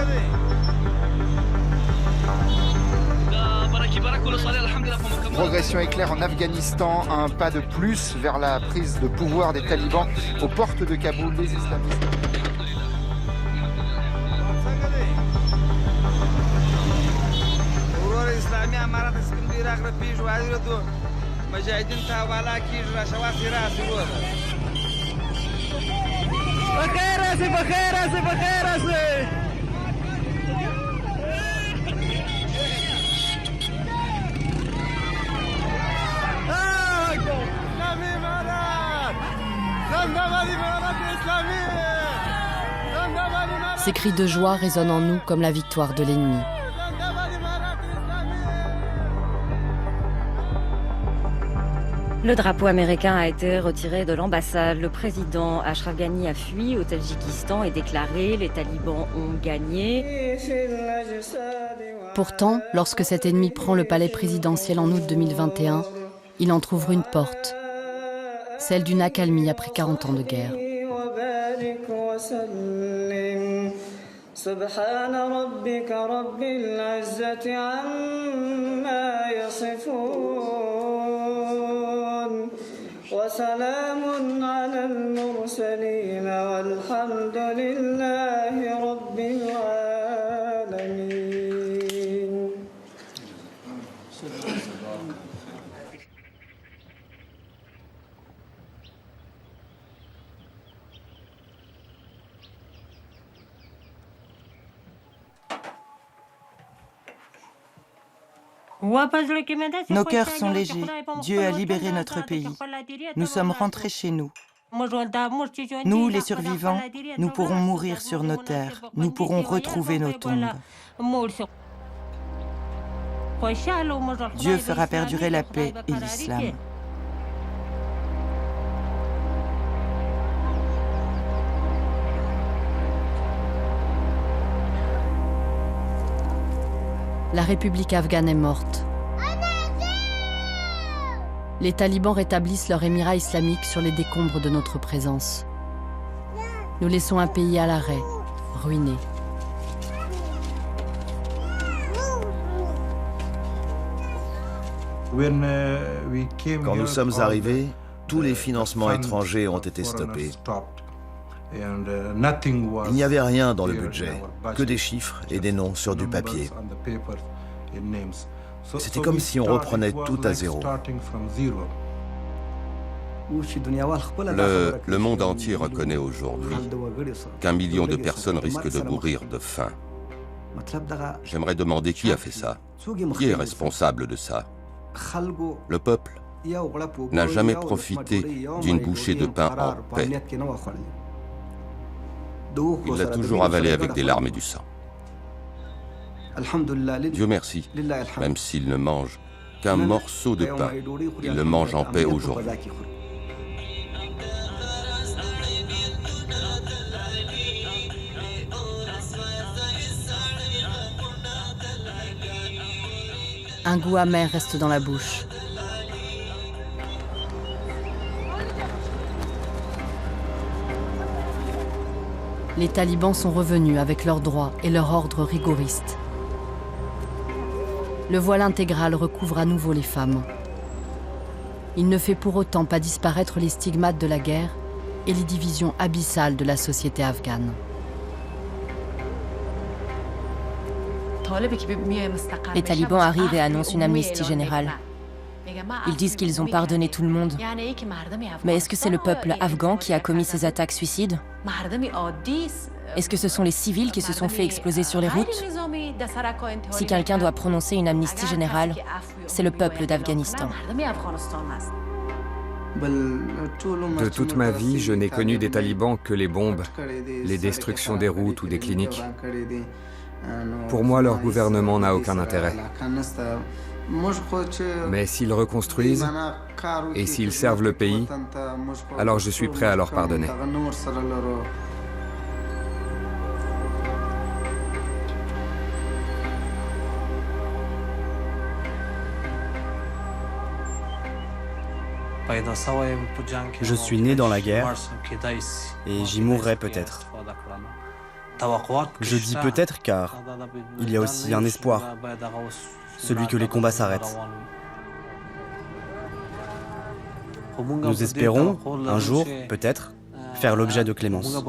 Progression éclair en Afghanistan, un pas de plus vers la prise de pouvoir des talibans aux portes de Kaboul, les islamistes. Ces cris de joie résonnent en nous comme la victoire de l'ennemi. Le drapeau américain a été retiré de l'ambassade. Le président Ashraf Ghani a fui au Tadjikistan et déclaré « Les talibans ont gagné ». Pourtant, lorsque cet ennemi prend le palais présidentiel en août 2021, il entrouvre une porte, celle d'une accalmie après 40 ans de guerre. Nos cœurs sont légers. Dieu a libéré notre pays. Nous sommes rentrés chez nous. Nous, les survivants, nous pourrons mourir sur nos terres. Nous pourrons retrouver nos tombes. Dieu fera perdurer la paix et l'islam. La République afghane est morte. Les talibans rétablissent leur émirat islamique sur les décombres de notre présence. Nous laissons un pays à l'arrêt, ruiné. Quand nous sommes arrivés, tous les financements étrangers ont été stoppés. Il n'y avait rien dans le budget, que des chiffres et des noms sur du papier. C'était comme si on reprenait tout à zéro. Le monde entier reconnaît aujourd'hui qu'1 million de personnes risquent de mourir de faim. J'aimerais demander qui a fait ça, qui est responsable de ça. Le peuple n'a jamais profité d'une bouchée de pain en paix. Il l'a toujours avalé avec des larmes et du sang. Dieu merci, même s'il ne mange qu'un morceau de pain, il le mange en paix aujourd'hui. Un goût amer reste dans la bouche. Les talibans sont revenus avec leurs droits et leur ordre rigoriste. Le voile intégral recouvre à nouveau les femmes. Il ne fait pour autant pas disparaître les stigmates de la guerre et les divisions abyssales de la société afghane. Les talibans arrivent et annoncent une amnistie générale. Ils disent qu'ils ont pardonné tout le monde. Mais est-ce que c'est le peuple afghan qui a commis ces attaques suicides? Est-ce que ce sont les civils qui se sont fait exploser sur les routes? Si quelqu'un doit prononcer une amnistie générale, c'est le peuple d'Afghanistan. De toute ma vie, je n'ai connu des talibans que les bombes, les destructions des routes ou des cliniques. Pour moi, leur gouvernement n'a aucun intérêt. Mais s'ils reconstruisent et s'ils servent le pays, alors je suis prêt à leur pardonner. Je suis né dans la guerre et j'y mourrai peut-être. Je dis peut-être car il y a aussi un espoir, celui que les combats s'arrêtent. Nous espérons, un jour, peut-être, faire l'objet de clémence.